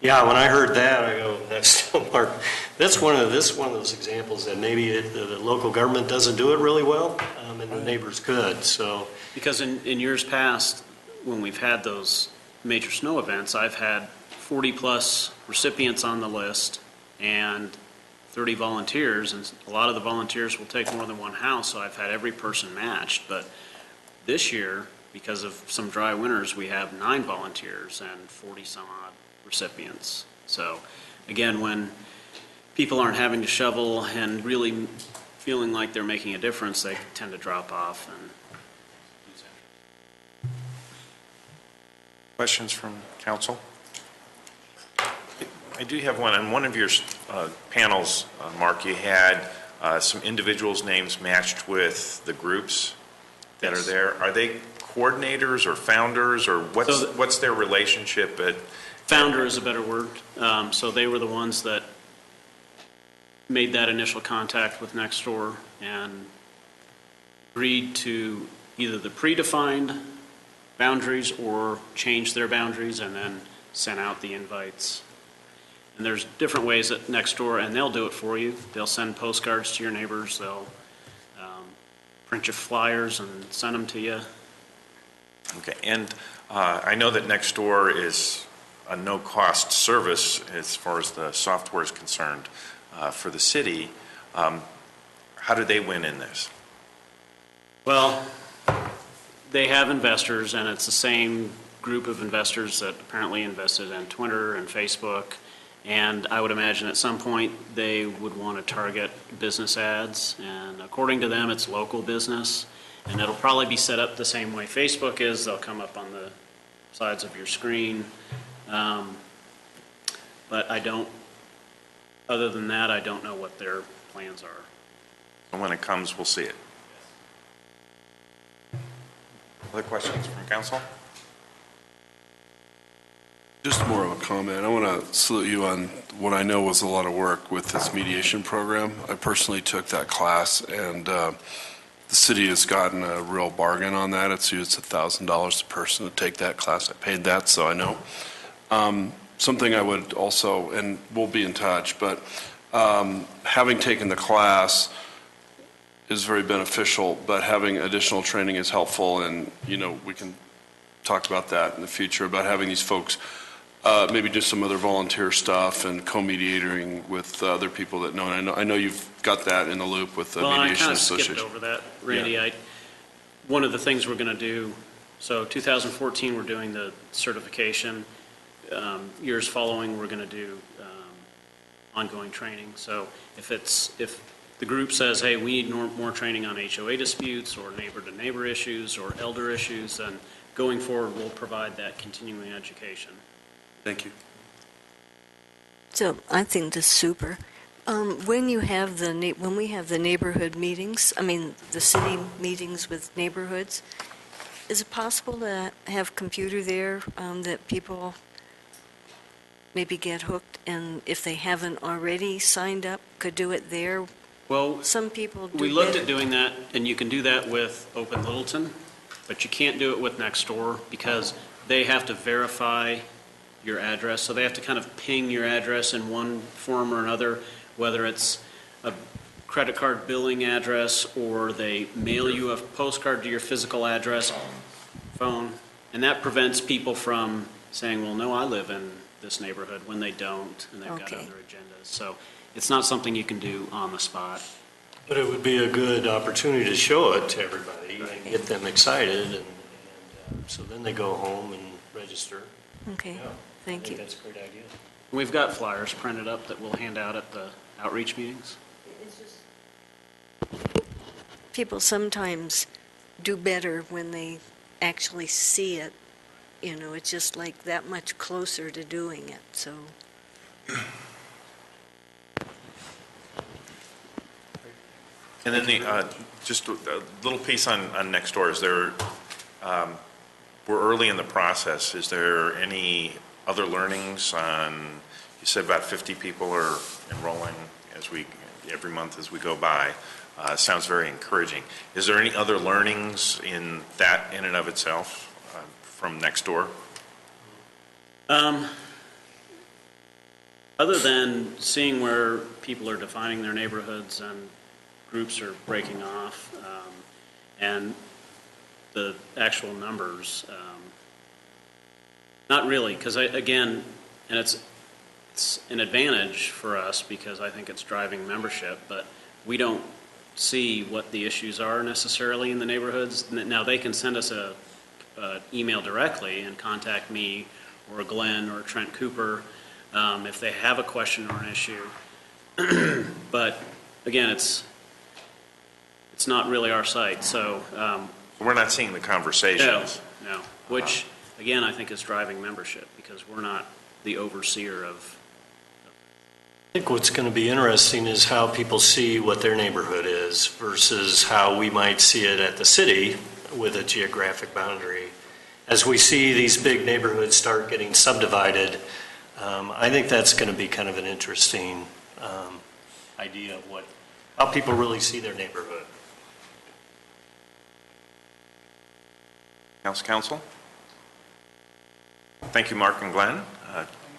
yeah, when I heard that, I go, that's still part, this is one of those examples that maybe the local government doesn't do it really well, and the neighbors could, so. because in years past, when we've had those major snow events, I've had 40-plus recipients on the list and 30 volunteers, and a lot of the volunteers will take more than one house, so I've had every person matched. But this year, because of some dry winters, we have 9 volunteers and 40-some-odd recipients. So, again, when people aren't having to shovel and really feeling like they're making a difference, they tend to drop off and lose interest. Questions from council? I do have one. On one of your panels, Mark, you had some individuals' names matched with the groups that are there. Are they coordinators or founders, or what's their relationship at? Founder is a better word. So they were the ones that made that initial contact with Nextdoor and agreed to either the predefined boundaries or change their boundaries and then sent out the invites. And there's different ways at Nextdoor, and they'll do it for you. They'll send postcards to your neighbors. They'll print your flyers and send them to you. Okay, and I know that Nextdoor is a no-cost service as far as the software is concerned for the city. How do they win in this? Well, they have investors, and it's the same group of investors that apparently invested in Twitter and Facebook. And I would imagine at some point they would want to target business ads. And according to them, it's local business. And it'll probably be set up the same way Facebook is. They'll come up on the sides of your screen. But other than that, I don't know what their plans are. And when it comes, we'll see it. Other questions from council? Just more of a comment. I want to salute you on what I know was a lot of work with this mediation program. I personally took that class, and the city has gotten a real bargain on that. It's $1,000 a person to take that class. I paid that, so I know. Something I would also, and we'll be in touch, but having taken the class is very beneficial, but having additional training is helpful, and we can talk about that in the future, about having these folks maybe do some other volunteer stuff and co-mediating with other people that know. And I know you've got that in the loop with the Mediation Association. Well, I kind of skipped over that, Randy. Yeah. One of the things we're going to do, so 2014, we're doing the certification. Years following, we're going to do ongoing training. So if the group says, hey, we need more training on HOA disputes or neighbor-to-neighbor issues or elder issues, then going forward, we'll provide that continuing education. Thank you. So I think this is super. When we have the neighborhood meetings, the city meetings with neighborhoods, is it possible to have computer there that people maybe get hooked, and if they haven't already signed up, could do it there? Well, Some people do. we looked at doing that, and you can do that with Open Littleton, but you can't do it with Nextdoor because they have to verify your address. So they have to kind of ping your address in one form or another, whether it's a credit card billing address or they mail you a postcard to your physical address, phone, and that prevents people from saying, well, no, I live in this neighborhood, when they don't, and they've got other agendas. So it's not something you can do on the spot. But it would be a good opportunity to show it to everybody and get them excited, and so then they go home and register. Okay, Yeah, thank you. That's a great idea. We've got flyers printed up that we'll hand out at the outreach meetings. people sometimes do better when they actually see it. You know, it's just like that much closer to doing it, so. And then just a little piece on Nextdoor, is there, we're early in the process, is there any other learnings on, you said about 50 people are enrolling every month as we go by. Sounds very encouraging. Is there any other learnings in that in and of itself from Nextdoor? Other than seeing where people are defining their neighborhoods and groups are breaking off, and the actual numbers, not really, because again, and it's an advantage for us because I think it's driving membership, but we don't see what the issues are necessarily in the neighborhoods. Now, they can send us a email directly and contact me or Glenn or Trent Cooper if they have a question or an issue. But again, it's not really our site, so. We're not seeing the conversations. No, which again, I think is driving membership because we're not the overseer of. I think what's going to be interesting is how people see what their neighborhood is versus how we might see it at the city with a geographic boundary. As we see these big neighborhoods start getting subdivided, I think that's going to be kind of an interesting idea of how people really see their neighborhood. Council? Thank you, Mark and Glenn.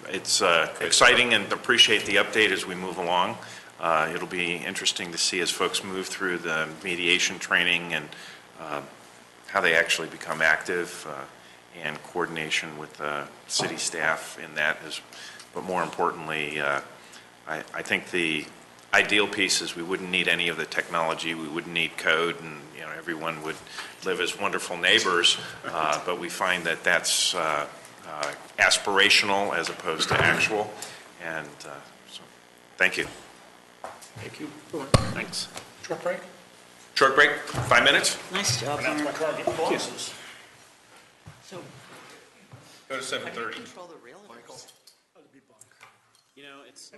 It's exciting and appreciate the update as we move along. It'll be interesting to see as folks move through the mediation training and how they actually become active and coordination with city staff in that is, but more importantly, I think the ideal piece is we wouldn't need any of the technology, we wouldn't need code, and everyone would live as wonderful neighbors, but we find that that's aspirational as opposed to actual, and so thank you. Thank you. Thanks. Short break? Short break, 5 minutes? Nice job. That's my car getting bonuses. So, Go to how do you 7:30. control the realtors? It's.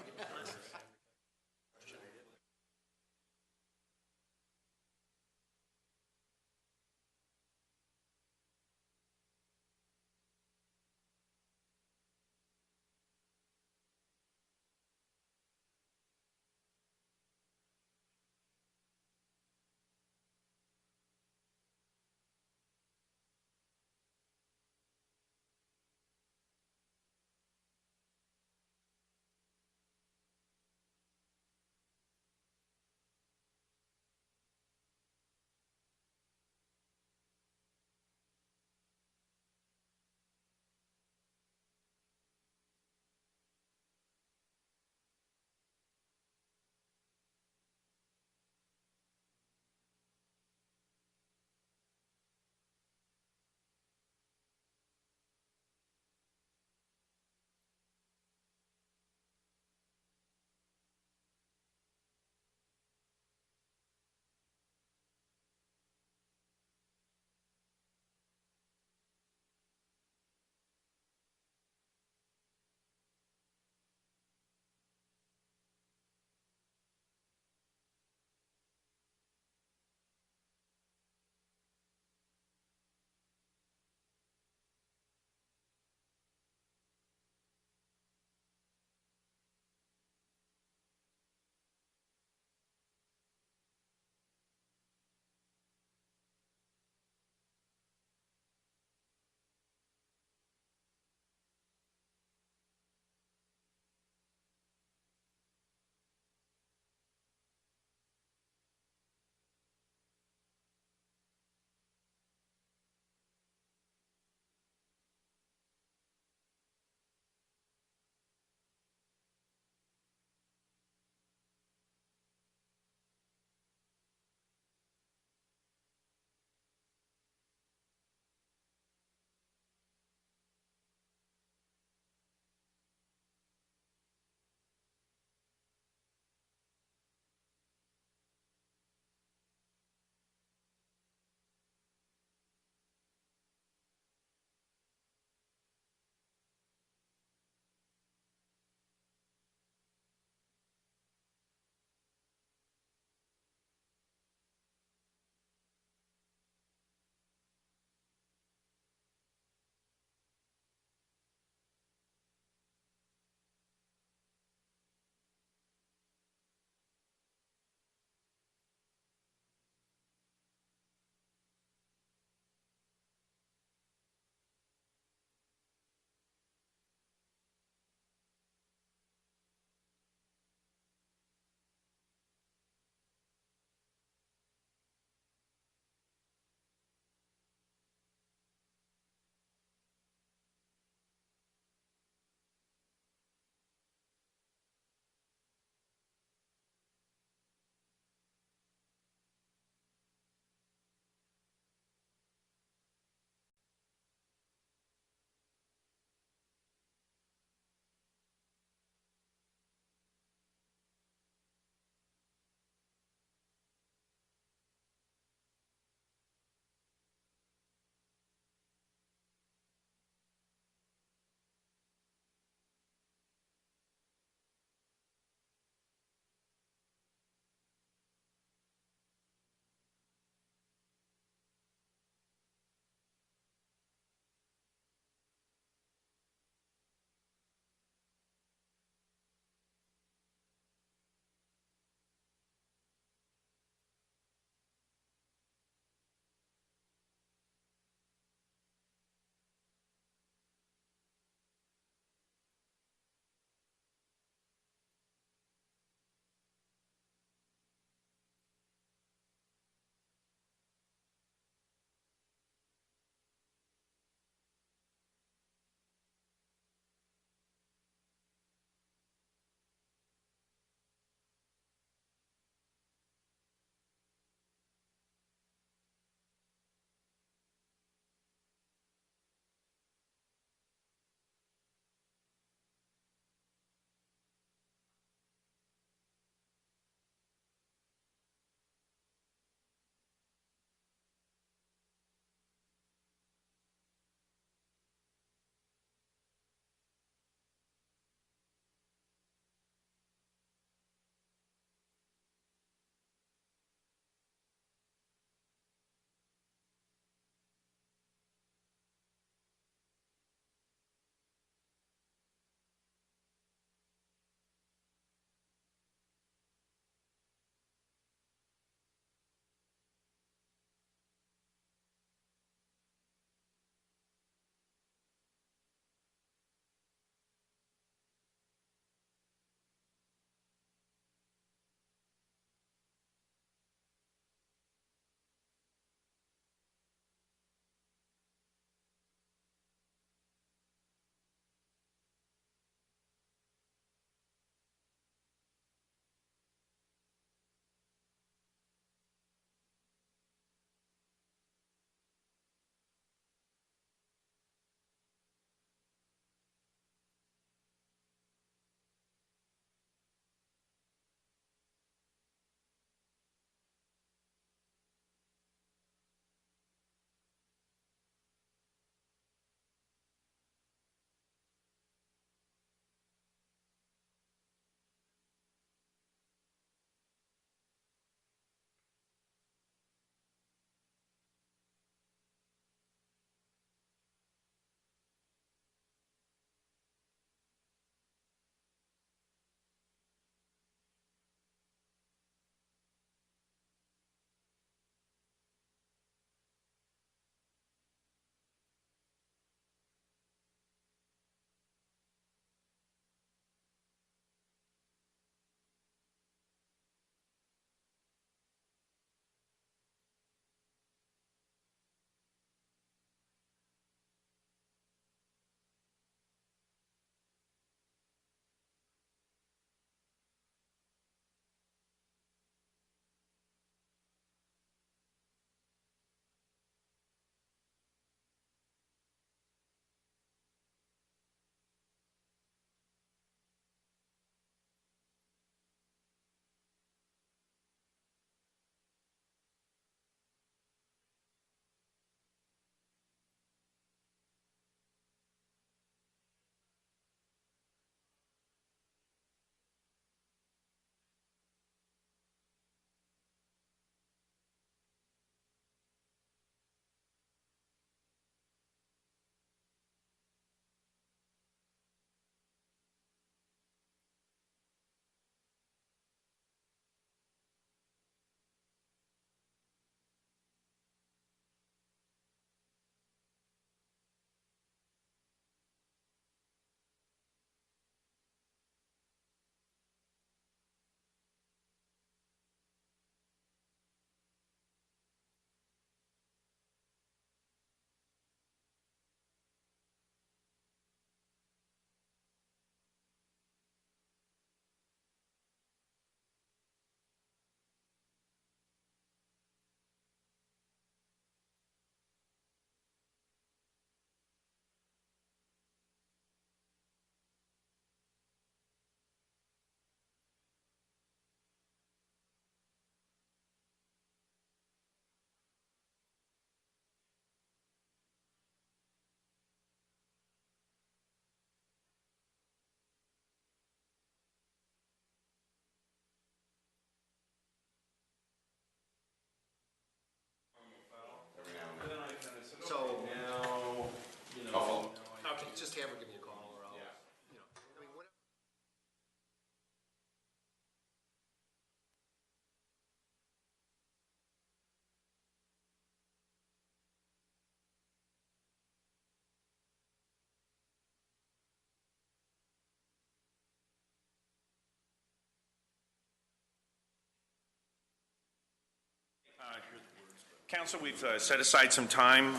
Council, we've set aside some time.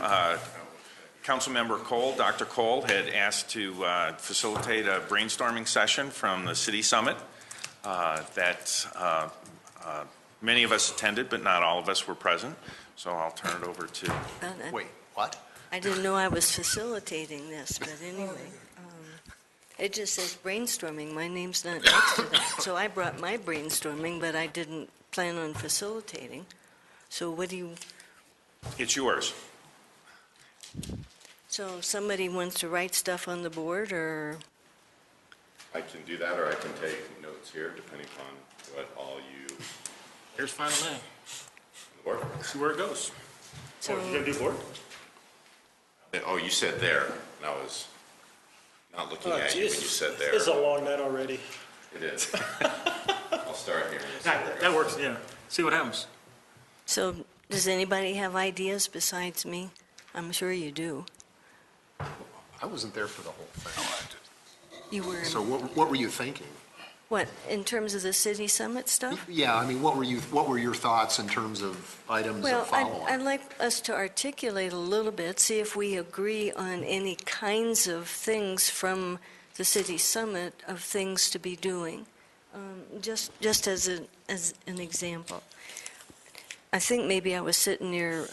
Councilmember Cole, Dr. Cole, had asked to facilitate a brainstorming session from the City Summit that many of us attended, but not all of us were present. So I'll turn it over to... Wait, what? I didn't know I was facilitating this, but anyway. It just says brainstorming. My name's not next to that. So I brought my brainstorming, but I didn't plan on facilitating. So what do you... It's yours. So somebody wants to write stuff on the board, or... I can do that, or I can take notes here, depending upon what all you Here's final name. work. See where it goes. So, Oh, you gonna do board? Oh, you said there, and I was not looking at you when you said there. It's a long night already. It is. I'll start here. That works, yeah. See what happens. so does anybody have ideas besides me? I'm sure you do. I wasn't there for the whole thing. You were, So what were you thinking? what, in terms of the city summit stuff? Yeah, I mean, what were your thoughts in terms of items of Well, follow-up? I'd like us to articulate a little bit, see if we agree on any kinds of things from the city summit of things to be doing. Just as an example. I think maybe I was sitting near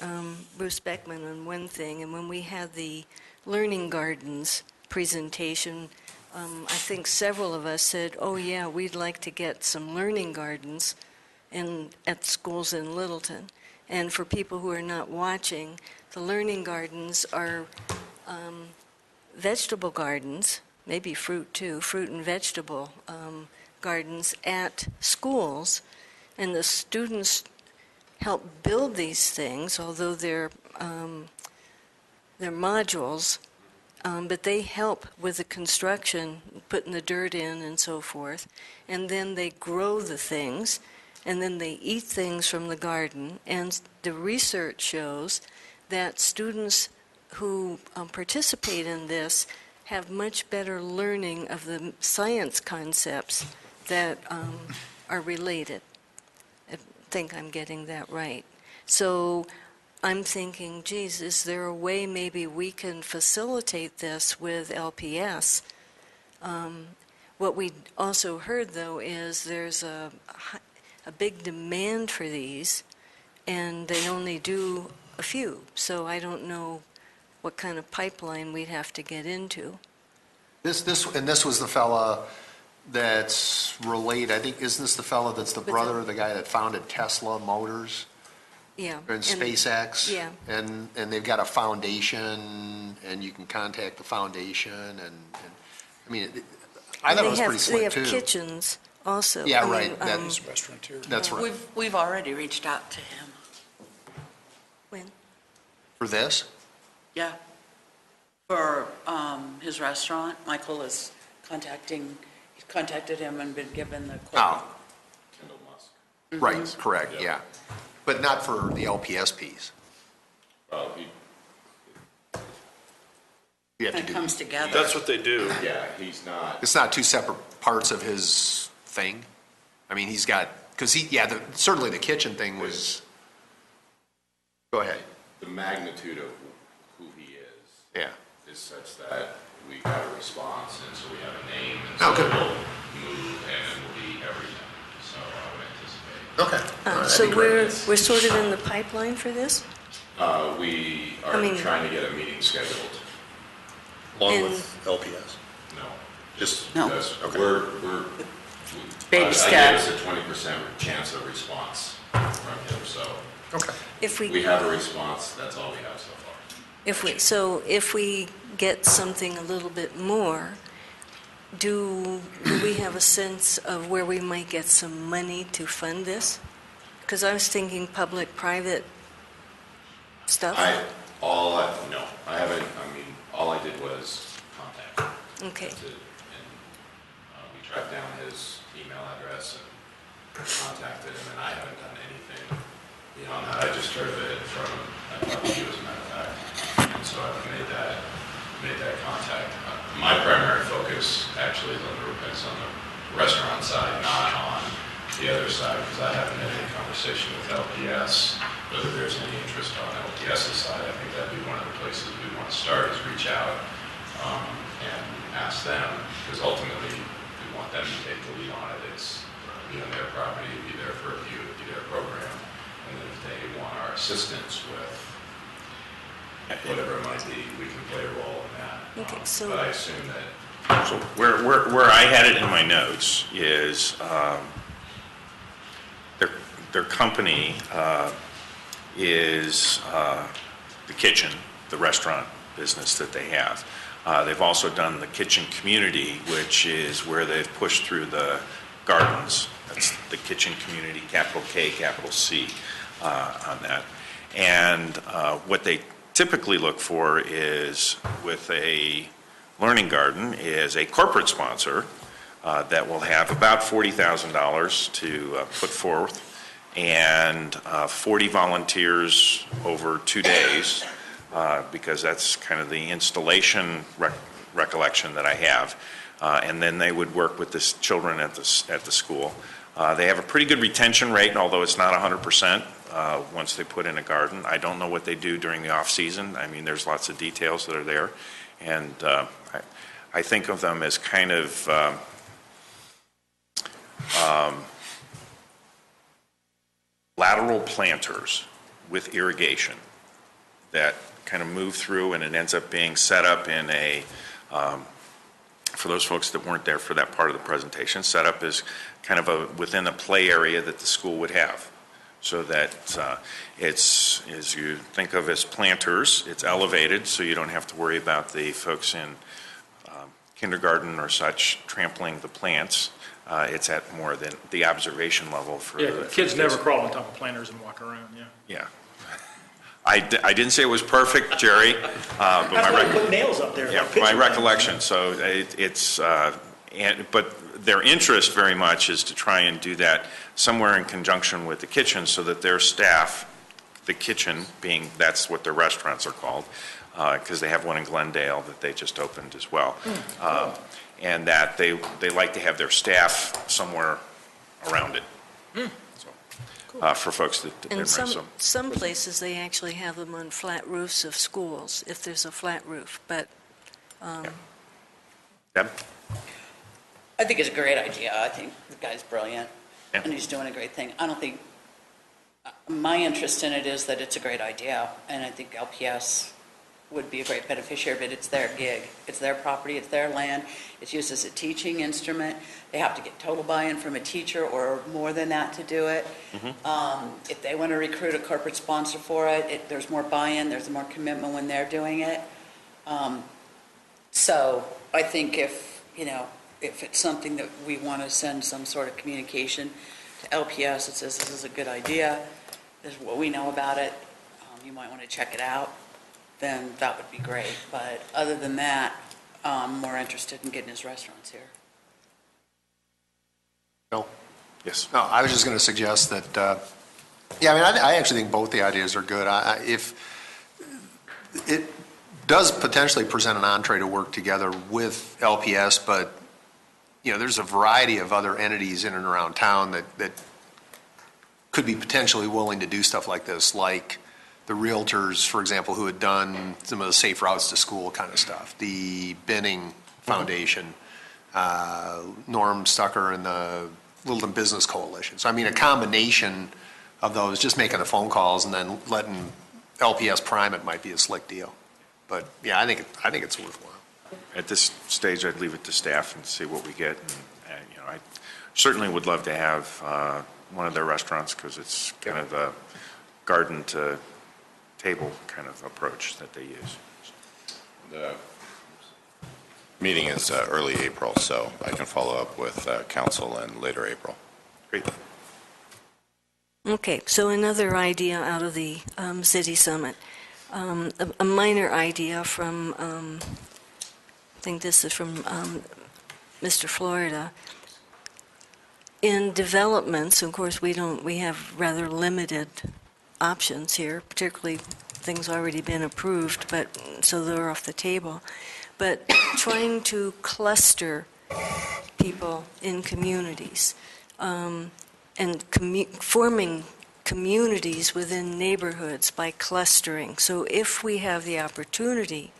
Bruce Beckman on one thing, and when we had the Learning Gardens presentation, I think several of us said, oh yeah, we'd like to get some learning gardens at schools in Littleton. And for people who are not watching, the learning gardens are vegetable gardens, maybe fruit too, fruit and vegetable gardens at schools. And the students help build these things, although they're modules. But they help with the construction, putting the dirt in and so forth, and then they grow the things, and then they eat things from the garden, and the research shows that students who participate in this have much better learning of the science concepts that are related. I think I'm getting that right. So I'm thinking, geez, is there a way maybe we can facilitate this with LPS? What we also heard, though, is there's a big demand for these, and they only do a few. So I don't know what kind of pipeline we'd have to get into. This was the fella that's related, I think, isn't this the fella that's the brother of the guy that founded Tesla Motors? Yeah. And SpaceX? Yeah. And they've got a foundation, and you can contact the foundation, and I mean, I thought it was pretty slick, too. They have kitchens also. Yeah, I right. mean, That He's a restaurateur. That's right. We've already reached out to him. when? For this? Yeah. For his restaurant, Michael is contacted him and been given the quote. Oh, Kendall Musk. right, correct, yeah. But not for the LPS piece. Well, You have to It do, comes together. That's what they do. yeah, he's not. it's not two separate parts of his thing? I mean, he's got, because certainly the kitchen thing was, go ahead. The magnitude of who he Yeah. is such that we got a response, and so we have a name, and Oh, so good. we'll move, and it will be everything. So I would anticipate. Okay. All right, So that'd be great. we're sort of in the pipeline for this? We are trying to get a meeting scheduled. Along with LPS? No, just No. because Okay. Baby I gave steps. us a 20% chance of response from him, so Okay. If we have a response, that's all we have so far. If we get something a little bit more, do we have a sense of where we might get some money to fund this? Because I was thinking public-private stuff. All I did was contact him. Okay. That's it. And we tracked down his email address and contacted him, and I haven't done anything beyond that. I just heard of it from you, as a matter of fact. And so I've made that contact. My primary focus actually is on the restaurant side, not on the other side, because I haven't had any conversation with LPS, whether there's any interest on LPS's side. I think that'd be one of the places we want to start, is reach out and ask them, because ultimately we want them to take the lead on it. It's be on their property, be there for a view, be their program, and then if they want our assistance with whatever it might be, we can play a role in that. Okay, so- But I assume that So where I had it in my notes is their company is the kitchen, the restaurant business that they have. They've also done the kitchen community, which is where they've pushed through the gardens. That's the kitchen community, capital K, capital C on that. And what they typically look for is, with a learning garden, is a corporate sponsor that will have about $40,000 to put forth, and 40 volunteers over 2 days, because that's kind of the installation recollection that I have. And then they would work with the children at the school. They have a pretty good retention rate, although it's not 100% once they put in a garden. I don't know what they do during the off-season. I mean, there's lots of details that are there. And I think of them as kind of lateral planters with irrigation that kind of move through, and it ends up being set up in a, for those folks that weren't there for that part of the presentation, set up as kind of within a play area that the school would have. So that it's, as you think of as planters, it's elevated, so you don't have to worry about the folks in kindergarten or such trampling the plants. It's at more than the observation level for Yeah, kids never crawl on top of planters and walk around, yeah. Yeah. I didn't say it was perfect, Jerry, but That's why they put nails up there. yeah, like picture my nails. recollection. So but their interest very much is to try and do that somewhere in conjunction with the kitchen, so that their staff, the kitchen being, that's what their restaurants are called, because they have one in Glendale that they just opened as well. And that they like to have their staff somewhere around it. So, for folks that didn't And rent some places, they actually have them on flat roofs of schools, if there's a flat roof, but, Deb? I think it's a great idea. I think the guy's brilliant, Yeah. and he's doing a great thing. I don't think, my interest in it is that it's a great idea, and I think LPS would be a great beneficiary, but it's their gig. It's their property, it's their land. It's used as a teaching instrument. They have to get total buy-in from a teacher or more than that to do it. If they want to recruit a corporate sponsor for it, there's more buy-in, there's more commitment when they're doing it. So I think if it's something that we want to send some sort of communication to LPS that says this is a good idea, this is what we know about it, you might want to check it out, then that would be great. But other than that, I'm more interested in getting his restaurants here. Bill? Yes. No, I was just going to suggest that, I actually think both the ideas are good. If it does potentially present an entree to work together with LPS, but, there's a variety of other entities in and around town that could be potentially willing to do stuff like this, like the realtors, for example, who had done some of the safe routes to school kind of stuff, the Binning Foundation, Norm Stucker and the Littleton Business Coalition. So, a combination of those, just making the phone calls and then letting LPS prime it might be a slick deal. But, yeah, I think it's worthwhile. At this stage, I'd leave it to staff and see what we get. And I certainly would love to have one of their restaurants, because it's kind of a garden to table kind of approach that they use. the meeting is early April, so I can follow up with council in later April. Great. okay, so another idea out of the city summit. A minor idea from, I think this is from Mr. Florida. In developments, of course, we have rather limited options here, particularly things already been approved, but so they're off the table. But trying to cluster people in communities. and forming communities within neighborhoods by clustering. So if we have the opportunity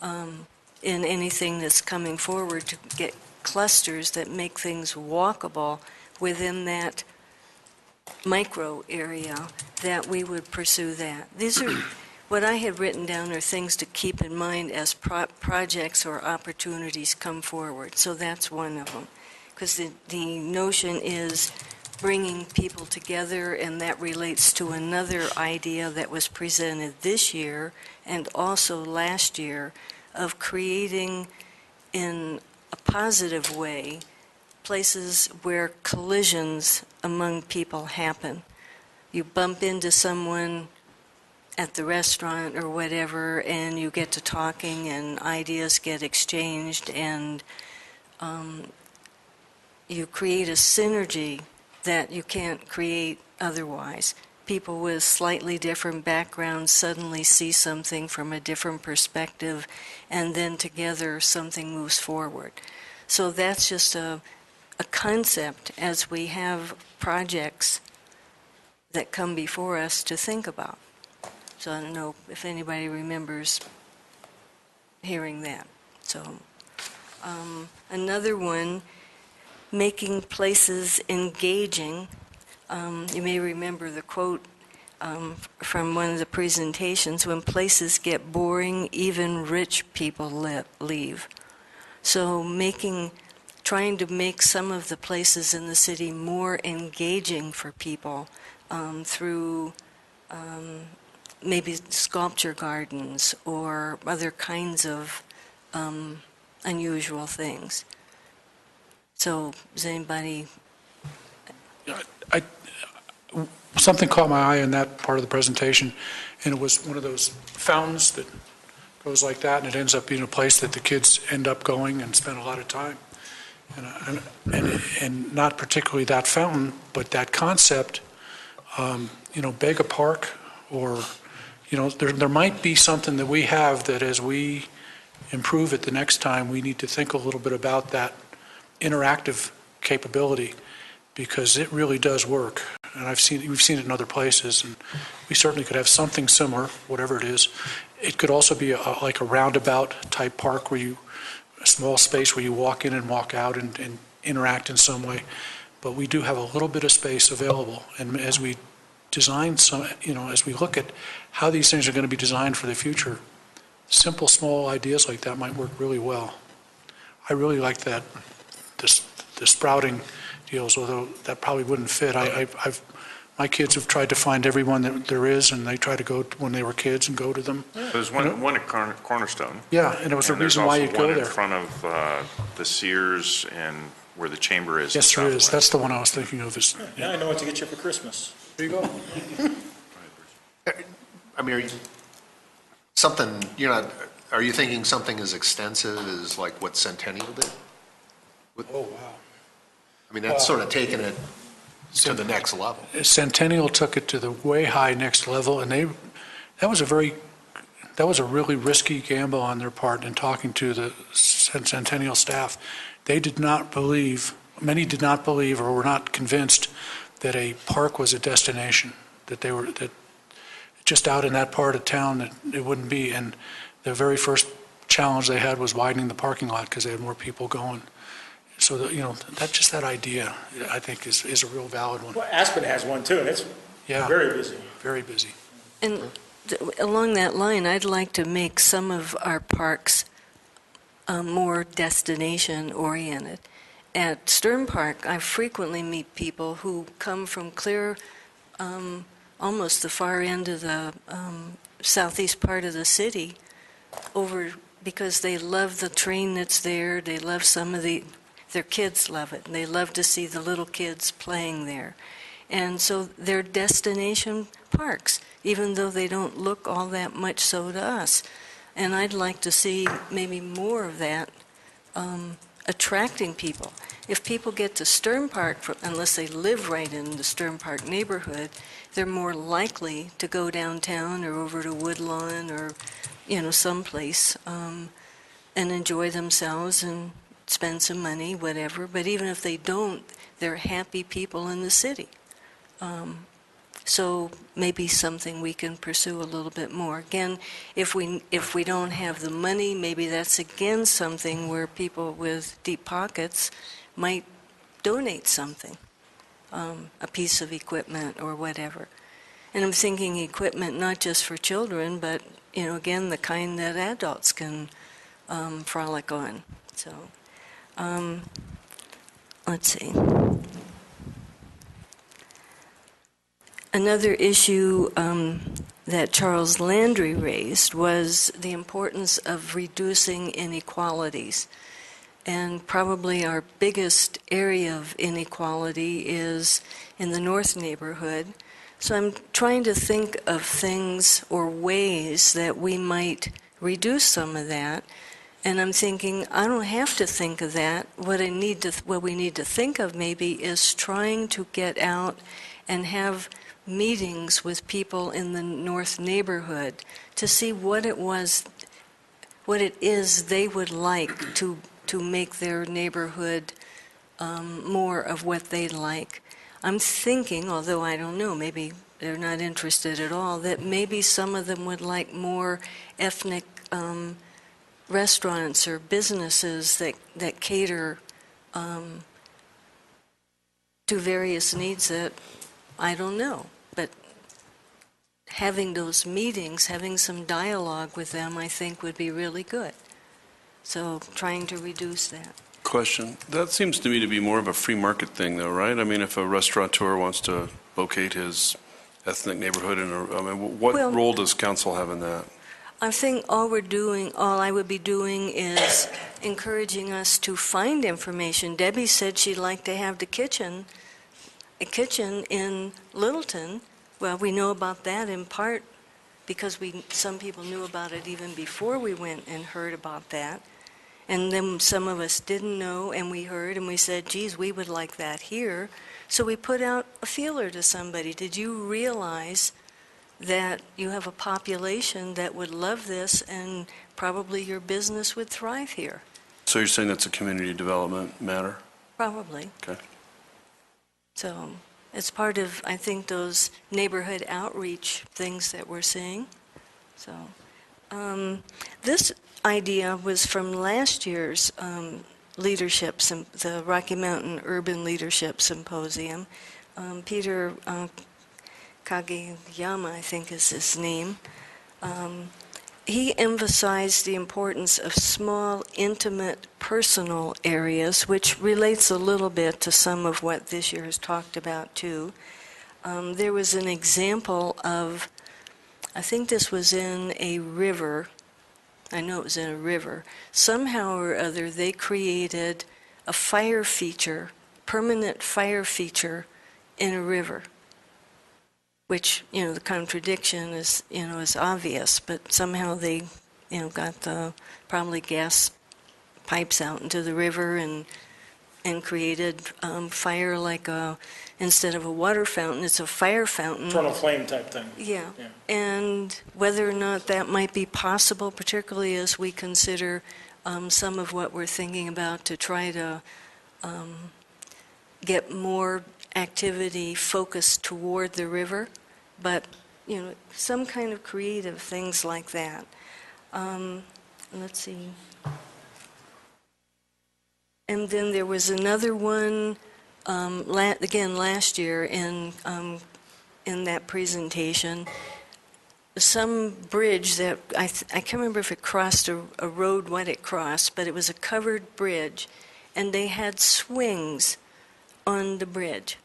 in anything that's coming forward to get clusters that make things walkable within that micro area, that we would pursue that. These are, what I had written down are things to keep in mind as projects or opportunities come forward. So that's one of them. Because the notion is bringing people together, and that relates to another idea that was presented this year and also last year of creating in a positive way places where collisions among people happen. You bump into someone at the restaurant or whatever, and you get to talking, and ideas get exchanged, and you create a synergy that you can't create otherwise. People with slightly different backgrounds suddenly see something from a different perspective, and then together something moves forward. So that's just a concept as we have projects that come before us to think about. So I don't know if anybody remembers hearing that. So another one, making places engaging. You may remember the quote from one of the presentations, when places get boring, even rich people leave. So trying to make some of the places in the city more engaging for people through maybe sculpture gardens or other kinds of unusual things. So, does anybody? Something caught my eye in that part of the presentation, and it was one of those fountains that goes like that, and it ends up being a place that the kids end up going and spend a lot of time. And not particularly that fountain, but that concept, Bega Park, or, there might be something that we have that as we improve it the next time, we need to think a little bit about that interactive capability, because it really does work. And we've seen it in other places, and we certainly could have something similar, whatever it is. It could also be like a roundabout type park a small space where you walk in and walk out and interact in some way. But we do have a little bit of space available, and as we design as we look at how these things are going to be designed for the future, simple, small ideas like that might work really well. I really like that. The sprouting deals, although that probably wouldn't fit. My kids have tried to find everyone that there is, and they try to go when they were kids and go to them. There's one at Cornerstone. Yeah, and it was a reason why you'd go there. There's also one in front of the Sears and where the chamber is. Yes, there is. That's the one I was thinking of. Now I know what to get you for Christmas. There you go. I mean, are you thinking something as extensive as like what Centennial did? Oh, wow. I mean, that's sort of taking it to the next level. Centennial took it to the way high next level, and that was a really risky gamble on their part in talking to the Centennial staff. Many did not believe or were not convinced that a park was a destination, that just out in that part of town that it wouldn't be. And the very first challenge they had was widening the parking lot because they had more people going. So that idea, I think, is a real valid one. Well, Aspen has one too, and it's very busy. Very busy. And along that line, I'd like to make some of our parks more destination-oriented. At Stern Park, I frequently meet people who come from clear, almost the far end of the southeast part of the city, over because they love the train that's there. They love their kids love it, and they love to see the little kids playing there. And so they're destination parks, even though they don't look all that much so to us. And I'd like to see maybe more of that attracting people. If people get to Stern Park, unless they live right in the Stern Park neighborhood, they're more likely to go downtown or over to Woodlawn or, someplace and enjoy themselves and spend some money, whatever, but even if they don't, they're happy people in the city. So maybe something we can pursue a little bit more. Again, if we don't have the money, maybe that's again something where people with deep pockets might donate something, a piece of equipment or whatever. And I'm thinking equipment not just for children, but, again, the kind that adults can frolic on. So, let's see. Another issue that Charles Landry raised was the importance of reducing inequalities. And probably our biggest area of inequality is in the north neighborhood. So I'm trying to think of things or ways that we might reduce some of that. And I'm thinking, I don't have to think of that. What we need to think of maybe is trying to get out and have meetings with people in the north neighborhood to see what it is they would like to make their neighborhood more of what they like. I'm thinking, although I don't know, maybe they're not interested at all, that maybe some of them would like more ethnic restaurants or businesses that cater to various needs that I don't know. But having those meetings, having some dialogue with them, I think would be really good. So trying to reduce that. Question. That seems to me to be more of a free market thing, though, right? I mean, if a restaurateur wants to locate his ethnic neighborhood what role does council have in that? I think all I would be doing is encouraging us to find information. Debbie said she'd like to have a kitchen in Littleton. Well, we know about that in part because some people knew about it even before we went and heard about that. And then some of us didn't know, and we heard, and we said, geez, we would like that here. So we put out a feeler to somebody. Did you realize that you have a population that would love this and probably your business would thrive here? So you're saying that's a community development matter? Probably. Okay. So it's part of, I think, those neighborhood outreach things that we're seeing. So this idea was from last year's leadership, the Rocky Mountain Urban Leadership Symposium. Peter Kageyama, I think is his name. He emphasized the importance of small, intimate, personal areas, which relates a little bit to some of what this year has talked about, too. There was an example of, I think this was in a river. I know it was in a river. Somehow or other, they created a fire feature, permanent fire feature in a river, which, the contradiction is, is obvious, but somehow they, got the probably gas pipes out into the river and created fire like instead of a water fountain, it's a fire fountain. Eternal flame type thing. Yeah. And whether or not that might be possible, particularly as we consider some of what we're thinking about to try to get more activity focused toward the river, but some kind of creative things like that. Let's see. And then there was another one again last year in that presentation. Some bridge that I can't remember if it crossed a road, what it crossed, but it was a covered bridge, and they had swings on the bridge.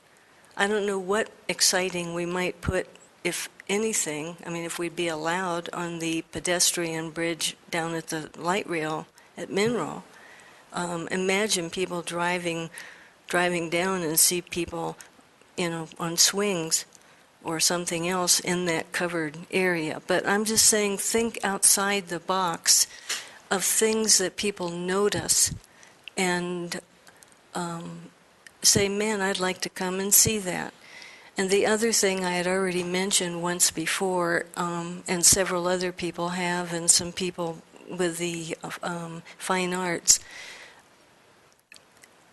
I don't know what exciting we might put, if anything, if we'd be allowed on the pedestrian bridge down at the light rail at Mineral. Imagine people driving down and see people, on swings or something else in that covered area. But I'm just saying, think outside the box of things that people notice and say, man, I'd like to come and see that. And the other thing I had already mentioned once before, and several other people have, and some people with the fine arts,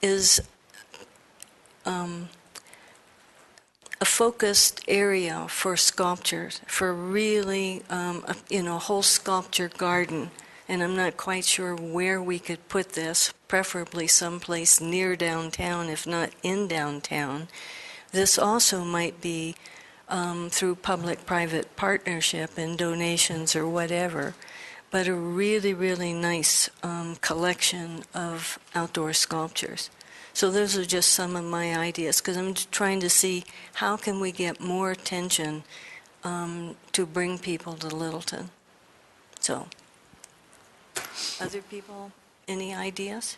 is a focused area for sculptures, for really, a whole sculpture garden. And I'm not quite sure where we could put this, preferably someplace near downtown, if not in downtown. This also might be through public-private partnership and donations or whatever, but a really, really nice collection of outdoor sculptures. So those are just some of my ideas, because I'm just trying to see how can we get more attention to bring people to Littleton. So, other people, any ideas?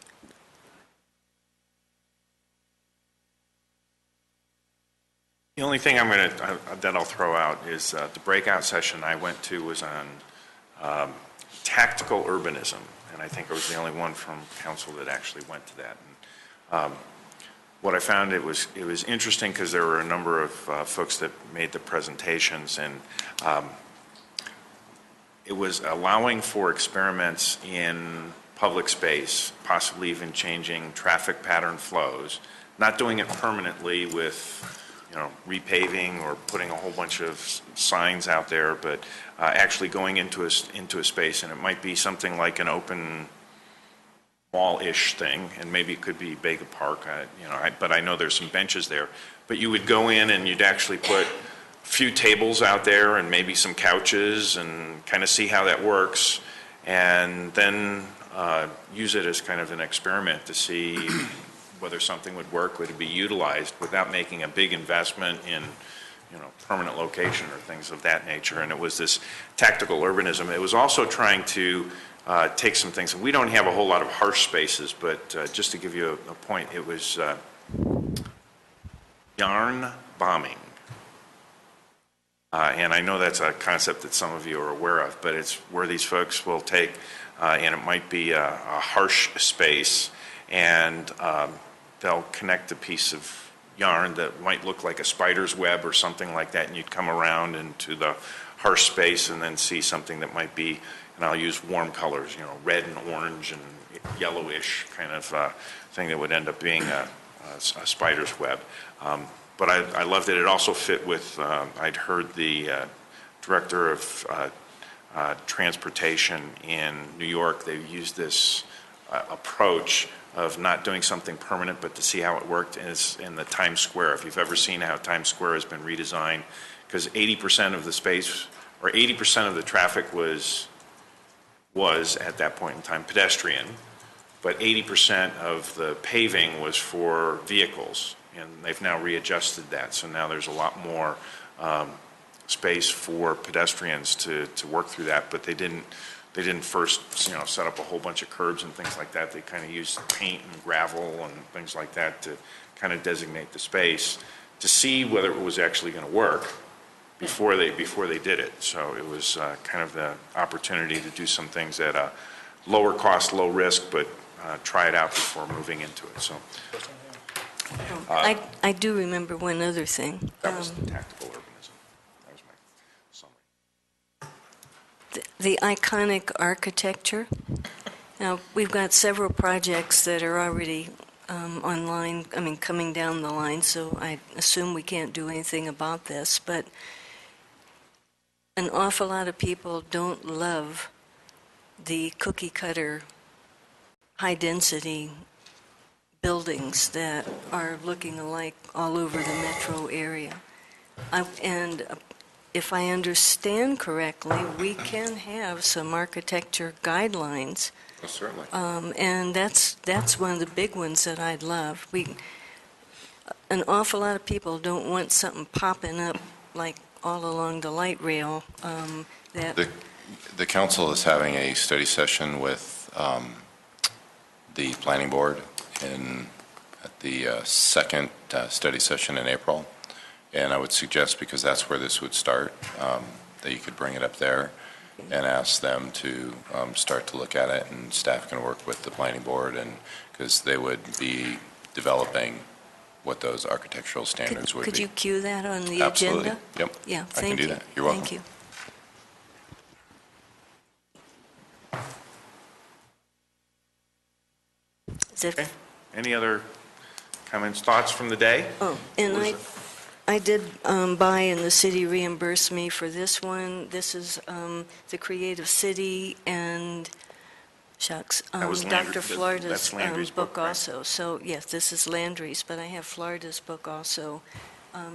The only thing that I'll throw out is the breakout session I went to was on tactical urbanism, and I think I was the only one from council that actually went to that. And, what I found, it was interesting because there were a number of folks that made the presentations, and it was allowing for experiments in public space, possibly even changing traffic pattern flows, not doing it permanently with repaving or putting a whole bunch of signs out there, but actually going into a space, and it might be something like an open mall-ish thing, and maybe it could be Bega Park, but I know there's some benches there. But you would go in and you'd actually put a few tables out there and maybe some couches and kind of see how that works, and then use it as kind of an experiment to see whether something would work, would it be utilized without making a big investment in permanent location or things of that nature. And it was this tactical urbanism. It was also trying to take some things, and we don't have a whole lot of harsh spaces, but just to give you a point, it was yarn bombing. And I know that's a concept that some of you are aware of, but it's where these folks will take, and it might be a harsh space, and they'll connect a piece of yarn that might look like a spider's web or something like that, and you'd come around into the harsh space and then see something that might be, and I'll use warm colors, red and orange and yellowish kind of thing that would end up being a spider's web. But I loved it. It also fit with, I'd heard the director of transportation in New York, they used this approach of not doing something permanent, but to see how it worked is in the Times Square. If you've ever seen how Times Square has been redesigned, because 80% of the space, or 80% of the traffic was at that point in time pedestrian, but 80% of the paving was for vehicles, and they've now readjusted that. So now there's a lot more space for pedestrians to work through that, but they didn't first set up a whole bunch of curbs and things like that. They kind of used paint and gravel and things like that to kind of designate the space to see whether it was actually going to work before they did it. So it was kind of the opportunity to do some things at a lower cost, low risk, but try it out before moving into it. So I do remember one other thing. that was the tactical urbanism. That was my summary. The iconic architecture. Now, we've got several projects that are already online, coming down the line, so I assume we can't do anything about this, but an awful lot of people don't love the cookie-cutter, high-density buildings that are looking alike all over the metro area. And if I understand correctly, we can have some architecture guidelines. Oh, certainly. And that's one of the big ones that I'd love. An awful lot of people don't want something popping up like all along the light rail. The council is having a study session with the planning board at the second study session in April. And I would suggest, because that's where this would start, that you could bring it up there and ask them to start to look at it, and staff can work with the planning board, and because they would be developing what those architectural standards would be. Could you cue that on the Absolutely. agenda? Yep. Yeah, I can thank do you. that. You're welcome. Thank you. Is it, Any other comments, thoughts from the day? Oh, and I did buy, and the city reimbursed me for this one. This is the Creative City and, shucks, That was Landry- Dr. Florida's that's Landry's book, right? also. So, yes, this is Landry's, but I have Florida's book also,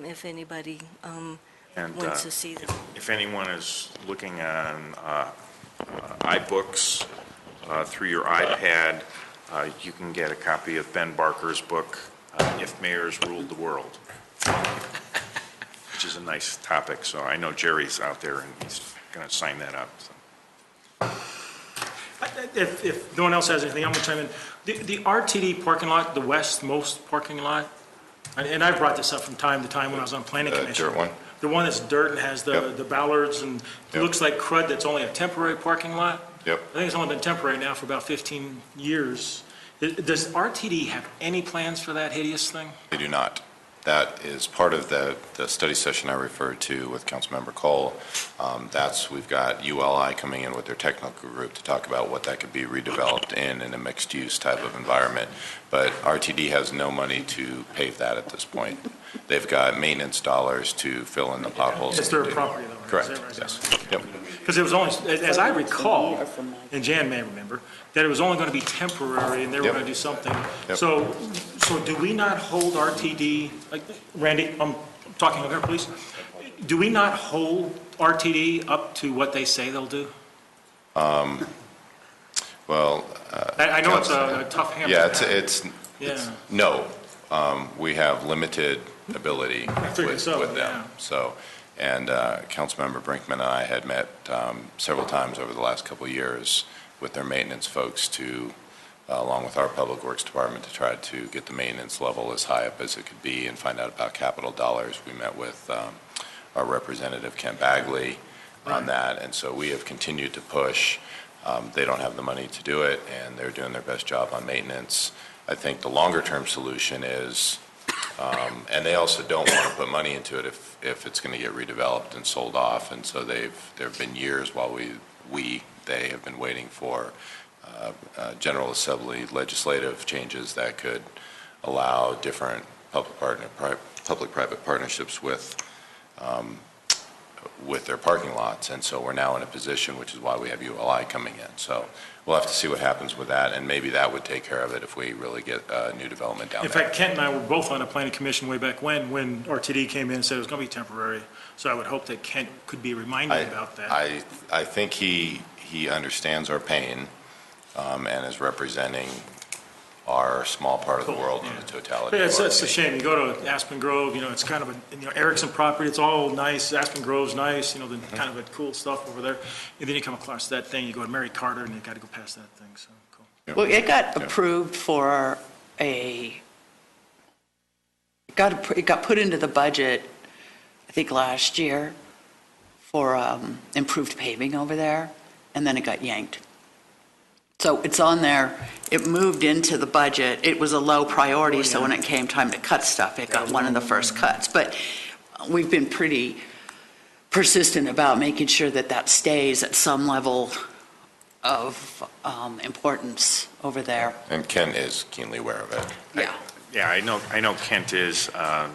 if anybody And wants to see them. if anyone is looking on iBooks through your iPad, you can get a copy of Ben Barker's book, If Mayors Ruled the World, which is a nice topic. So I know Jerry's out there and he's going to sign that up. So. If no one else has anything, I'm going to chime in. The RTD parking lot, the westmost parking lot, and I brought this up from time to time when I was on planning commission. Dirt one? The one that's dirt and has the ballards and it looks like crud, that's only a temporary parking lot. Yep. I think it's only been temporary now for about 15 years. Does RTD have any plans for that hideous thing? They do not. That is part of the study session I referred to with Councilmember Cole. We've got ULI coming in with their technical group to talk about what that could be redeveloped in a mixed-use type of environment. But RTD has no money to pave that at this point. They've got maintenance dollars to fill in the potholes. It's their property though, right? Correct, yes. Yep. Because it was only, as I recall, and Jan may remember, that it was only going to be temporary and they were Yep. going to do something. Yep. So do we not hold RTD, like, Randy, I'm talking over here, please. Do we not hold RTD up to what they say they'll do? Well. I know it's a tough hammer. Yeah, to have. it's no. We have limited ability with them. Yeah. So, and Councilmember Brinkman and I had met several times over the last couple of years with their maintenance folks to, along with our Public Works Department, to try to get the maintenance level as high up as it could be and find out about capital dollars. We met with our representative, Ken Bagley, on that, and so we have continued to push. They don't have the money to do it, and they're doing their best job on maintenance. I think the longer-term solution is, and they also don't want to put money into it if it's going to get redeveloped and sold off, and so there have been years while they have been waiting for General Assembly legislative changes that could allow different public-private partnerships with their parking lots. And so we're now in a position, which is why we have ULI coming in. So we'll have to see what happens with that, and maybe that would take care of it if we really get new development down there. In fact, Kent and I were both on a planning commission way back when RTD came in and said it was going to be temporary. So I would hope that Kent could be reminded about that. I think he understands our pain and is representing our small part of the world in the totality. Yeah, it's of our a shame. You go to Aspen Grove, it's kind of a, Erickson property, it's all nice, Aspen Grove's nice, the kind of a cool stuff over there. And then you come across that thing, you go to Mary Carter, and you got to go past that thing, so cool. Well, it got approved for it got put into the budget, I think last year, for improved paving over there, and then it got yanked. So it's on there, it moved into the budget, it was a low priority, so when it came time to cut stuff, it got one of the first cuts. But we've been pretty persistent about making sure that that stays at some level of importance over there. And Ken is keenly aware of it. Yeah. Yeah, I know Kent is, I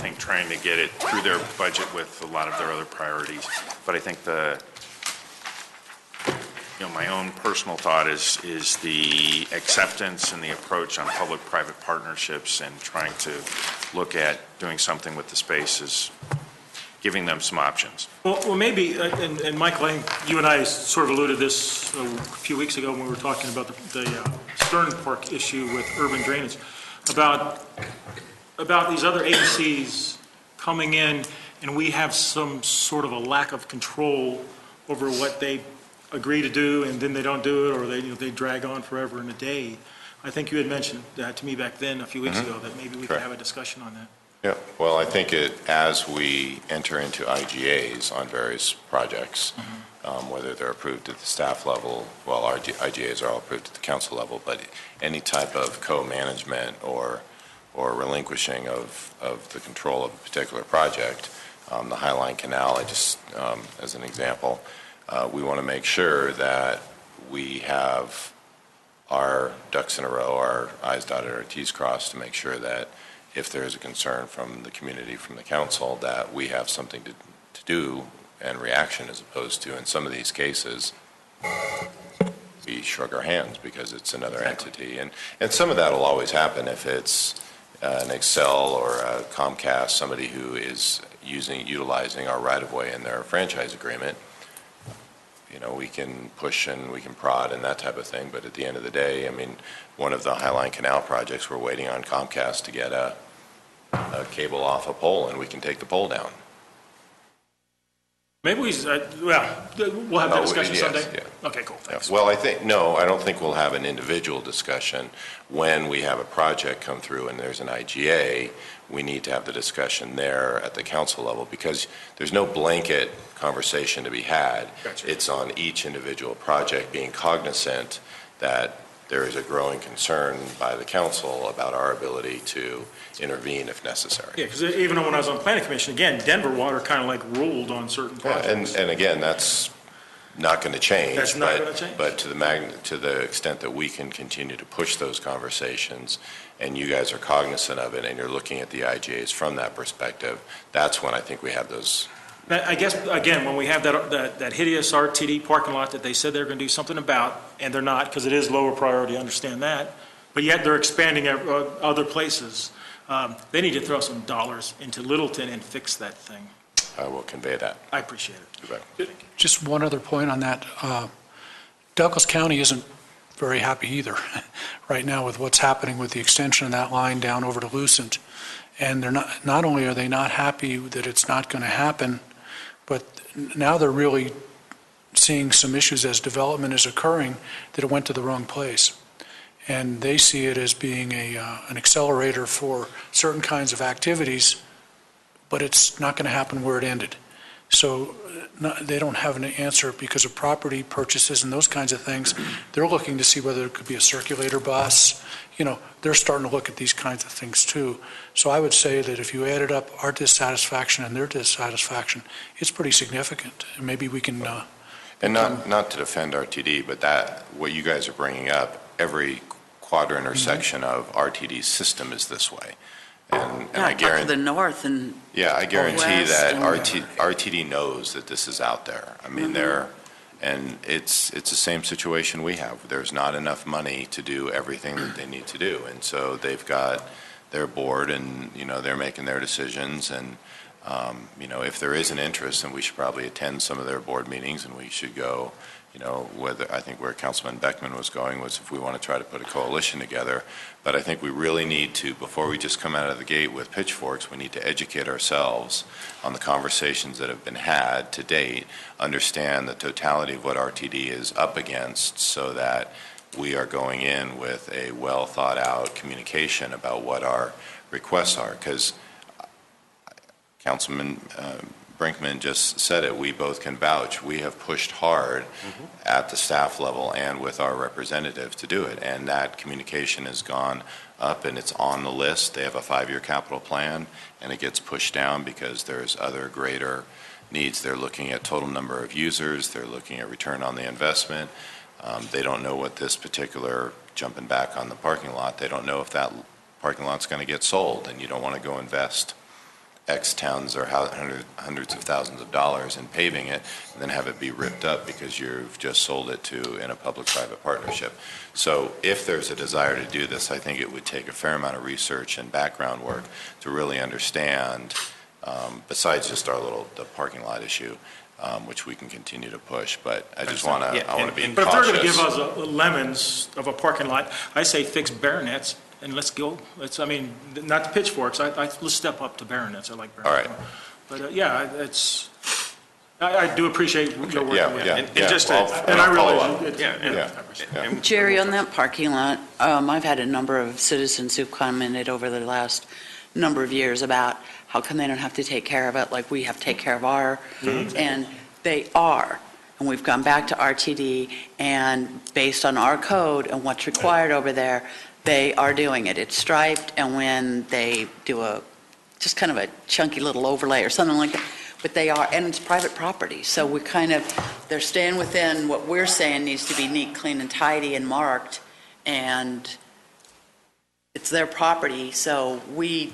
think, trying to get it through their budget with a lot of their other priorities. But I think my own personal thought is the acceptance and the approach on public-private partnerships and trying to look at doing something with the spaces, giving them some options. Well, maybe, and Michael, I think you and I sort of alluded this a few weeks ago when we were talking about the Stern Park issue with urban drainage, about these other agencies coming in and we have some sort of a lack of control over what they agree to do and then they don't do it, or they drag on forever and a day. I think you had mentioned that to me back then a few weeks ago, that maybe we could have a discussion on that. Yeah, well, I think as we enter into IGAs on various projects, whether they're approved at the staff level, well, our IGAs are all approved at the council level, but any type of co-management or relinquishing of the control of a particular project, the Highline Canal, as an example, we want to make sure that we have our ducks in a row, our I's dotted, our T's crossed, to make sure that if there is a concern from the community, from the council, that we have something to do and reaction, as opposed to, in some of these cases, we shrug our hands because it's another entity. And some of that will always happen if it's an Excel or a Comcast, somebody who is utilizing our right-of-way in their franchise agreement. You know, we can push and we can prod and that type of thing, but at the end of the day, I mean, one of the Highline Canal projects, we're waiting on Comcast to get a cable off a pole, and we can take the pole down. Maybe we'll have that discussion yes, someday? yeah. Okay, cool, thanks. Well, I don't think we'll have an individual discussion. When we have a project come through and there's an IGA, we need to have the discussion there at the council level, because there's no blanket conversation to be had. Gotcha. It's on each individual project, being cognizant that there is a growing concern by the council about our ability to intervene if necessary. Yeah, because even when I was on planning commission, again, Denver Water kind of like ruled on certain projects. And again, that's not going to change. That's not going to change. But to the extent that we can continue to push those conversations, and you guys are cognizant of it, and you're looking at the IGAs from that perspective, that's when I think we have those. I guess, again, when we have that hideous RTD parking lot that they said they were going to do something about, and they're not, because it is lower priority, I understand that, but yet they're expanding other places. They need to throw some dollars into Littleton and fix that thing. I will convey that. I appreciate it. You bet. Just one other point on that. Douglas County isn't very happy either right now with what's happening with the extension of that line down over to Lucent. And they're not only are they not happy that it's not going to happen, but now they're really seeing some issues as development is occurring that it went to the wrong place. And they see it as being an accelerator for certain kinds of activities, but it's not going to happen where it ended. So they don't have an answer because of property purchases and those kinds of things. They're looking to see whether it could be a circulator bus. You know, they're starting to look at these kinds of things too. So I would say that if you added up our dissatisfaction and their dissatisfaction, it's pretty significant. And maybe we can... and not to defend RTD, but what you guys are bringing up, every quadrant or section of RTD's system is this way. And I guarantee to the north and I guarantee west that and- RTD knows that this is out there. I mean, and it's the same situation we have. There's not enough money to do everything that they need to do, and so they've got their board, and they're making their decisions. And if there is an interest, then we should probably attend some of their board meetings, and we should go. I think where Councilman Beckman was going was if we want to try to put a coalition together. But I think we really need to, before we just come out of the gate with pitchforks, we need to educate ourselves on the conversations that have been had to date, understand the totality of what RTD is up against, so that we are going in with a well thought out communication about what our requests are. Because Councilman Brinkman just said it, we both can vouch. We have pushed hard at the staff level and with our representatives to do it, and that communication has gone up and it's on the list. They have a 5-year capital plan, and it gets pushed down because there's other greater needs. They're looking at total number of users, they're looking at return on the investment. They don't know what this particular, jumping back on the parking lot, they don't know if that parking lot's going to get sold, and you don't want to go invest X towns or hundreds of thousands of dollars in paving it, and then have it be ripped up because you've just sold it in a public-private partnership. So if there's a desire to do this, I think it would take a fair amount of research and background work to really understand, besides just the parking lot issue, which we can continue to push. But I just want to be cautious. But if they're going to give us lemons of a parking lot, I say fix baronets. And let's go. Not the pitchforks. Let's step up to baronets. I like baronets. All right. But I do appreciate your work. And I realize. Jerry, on that parking lot, I've had a number of citizens who've commented over the last number of years about how come they don't have to take care of it like we have to take care of our, and they are. And we've gone back to RTD, and based on our code and what's required over there, they are doing it. It's striped, and when they do just kind of a chunky little overlay or something like that, but they are, and it's private property. So they're staying within what we're saying needs to be neat, clean, and tidy and marked, and it's their property, so we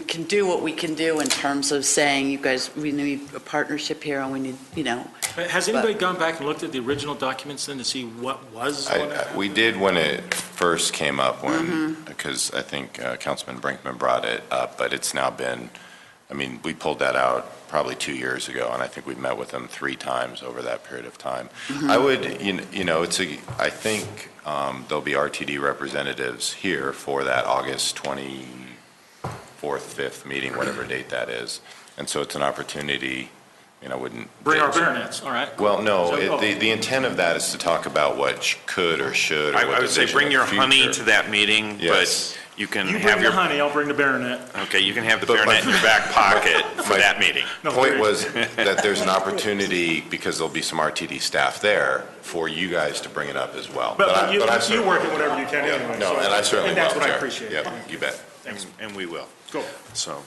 can do what we can do in terms of saying, you guys, we need a partnership here, and we need, Has anybody gone back and looked at the original documents then to see what was on it? We did when it first came up, because I think Councilman Brinkman brought it up, but it's now been, we pulled that out probably 2 years ago, and I think we met with them 3 times over that period of time. I would, I think there'll be RTD representatives here for that August 24th, 5th meeting, whatever date that is. And so it's an opportunity, wouldn't. Bring our baronets, all right. Well, no, the intent of that is to talk about what could or should. Or I would say bring your honey to that meeting, Yes. but you can You have bring your, the honey, I'll bring the baronet. okay, you can have the baronet in your back pocket for that meeting. The point was that there's an opportunity, because there'll be some RTD staff there, for you guys to bring it up as well. But you certainly- work it whatever you can anyway. No, so- and I certainly will, And that's what I Chair. appreciate. Yep, you bet. And we will. Cool. So,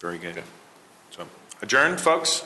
very good. So, adjourned, folks?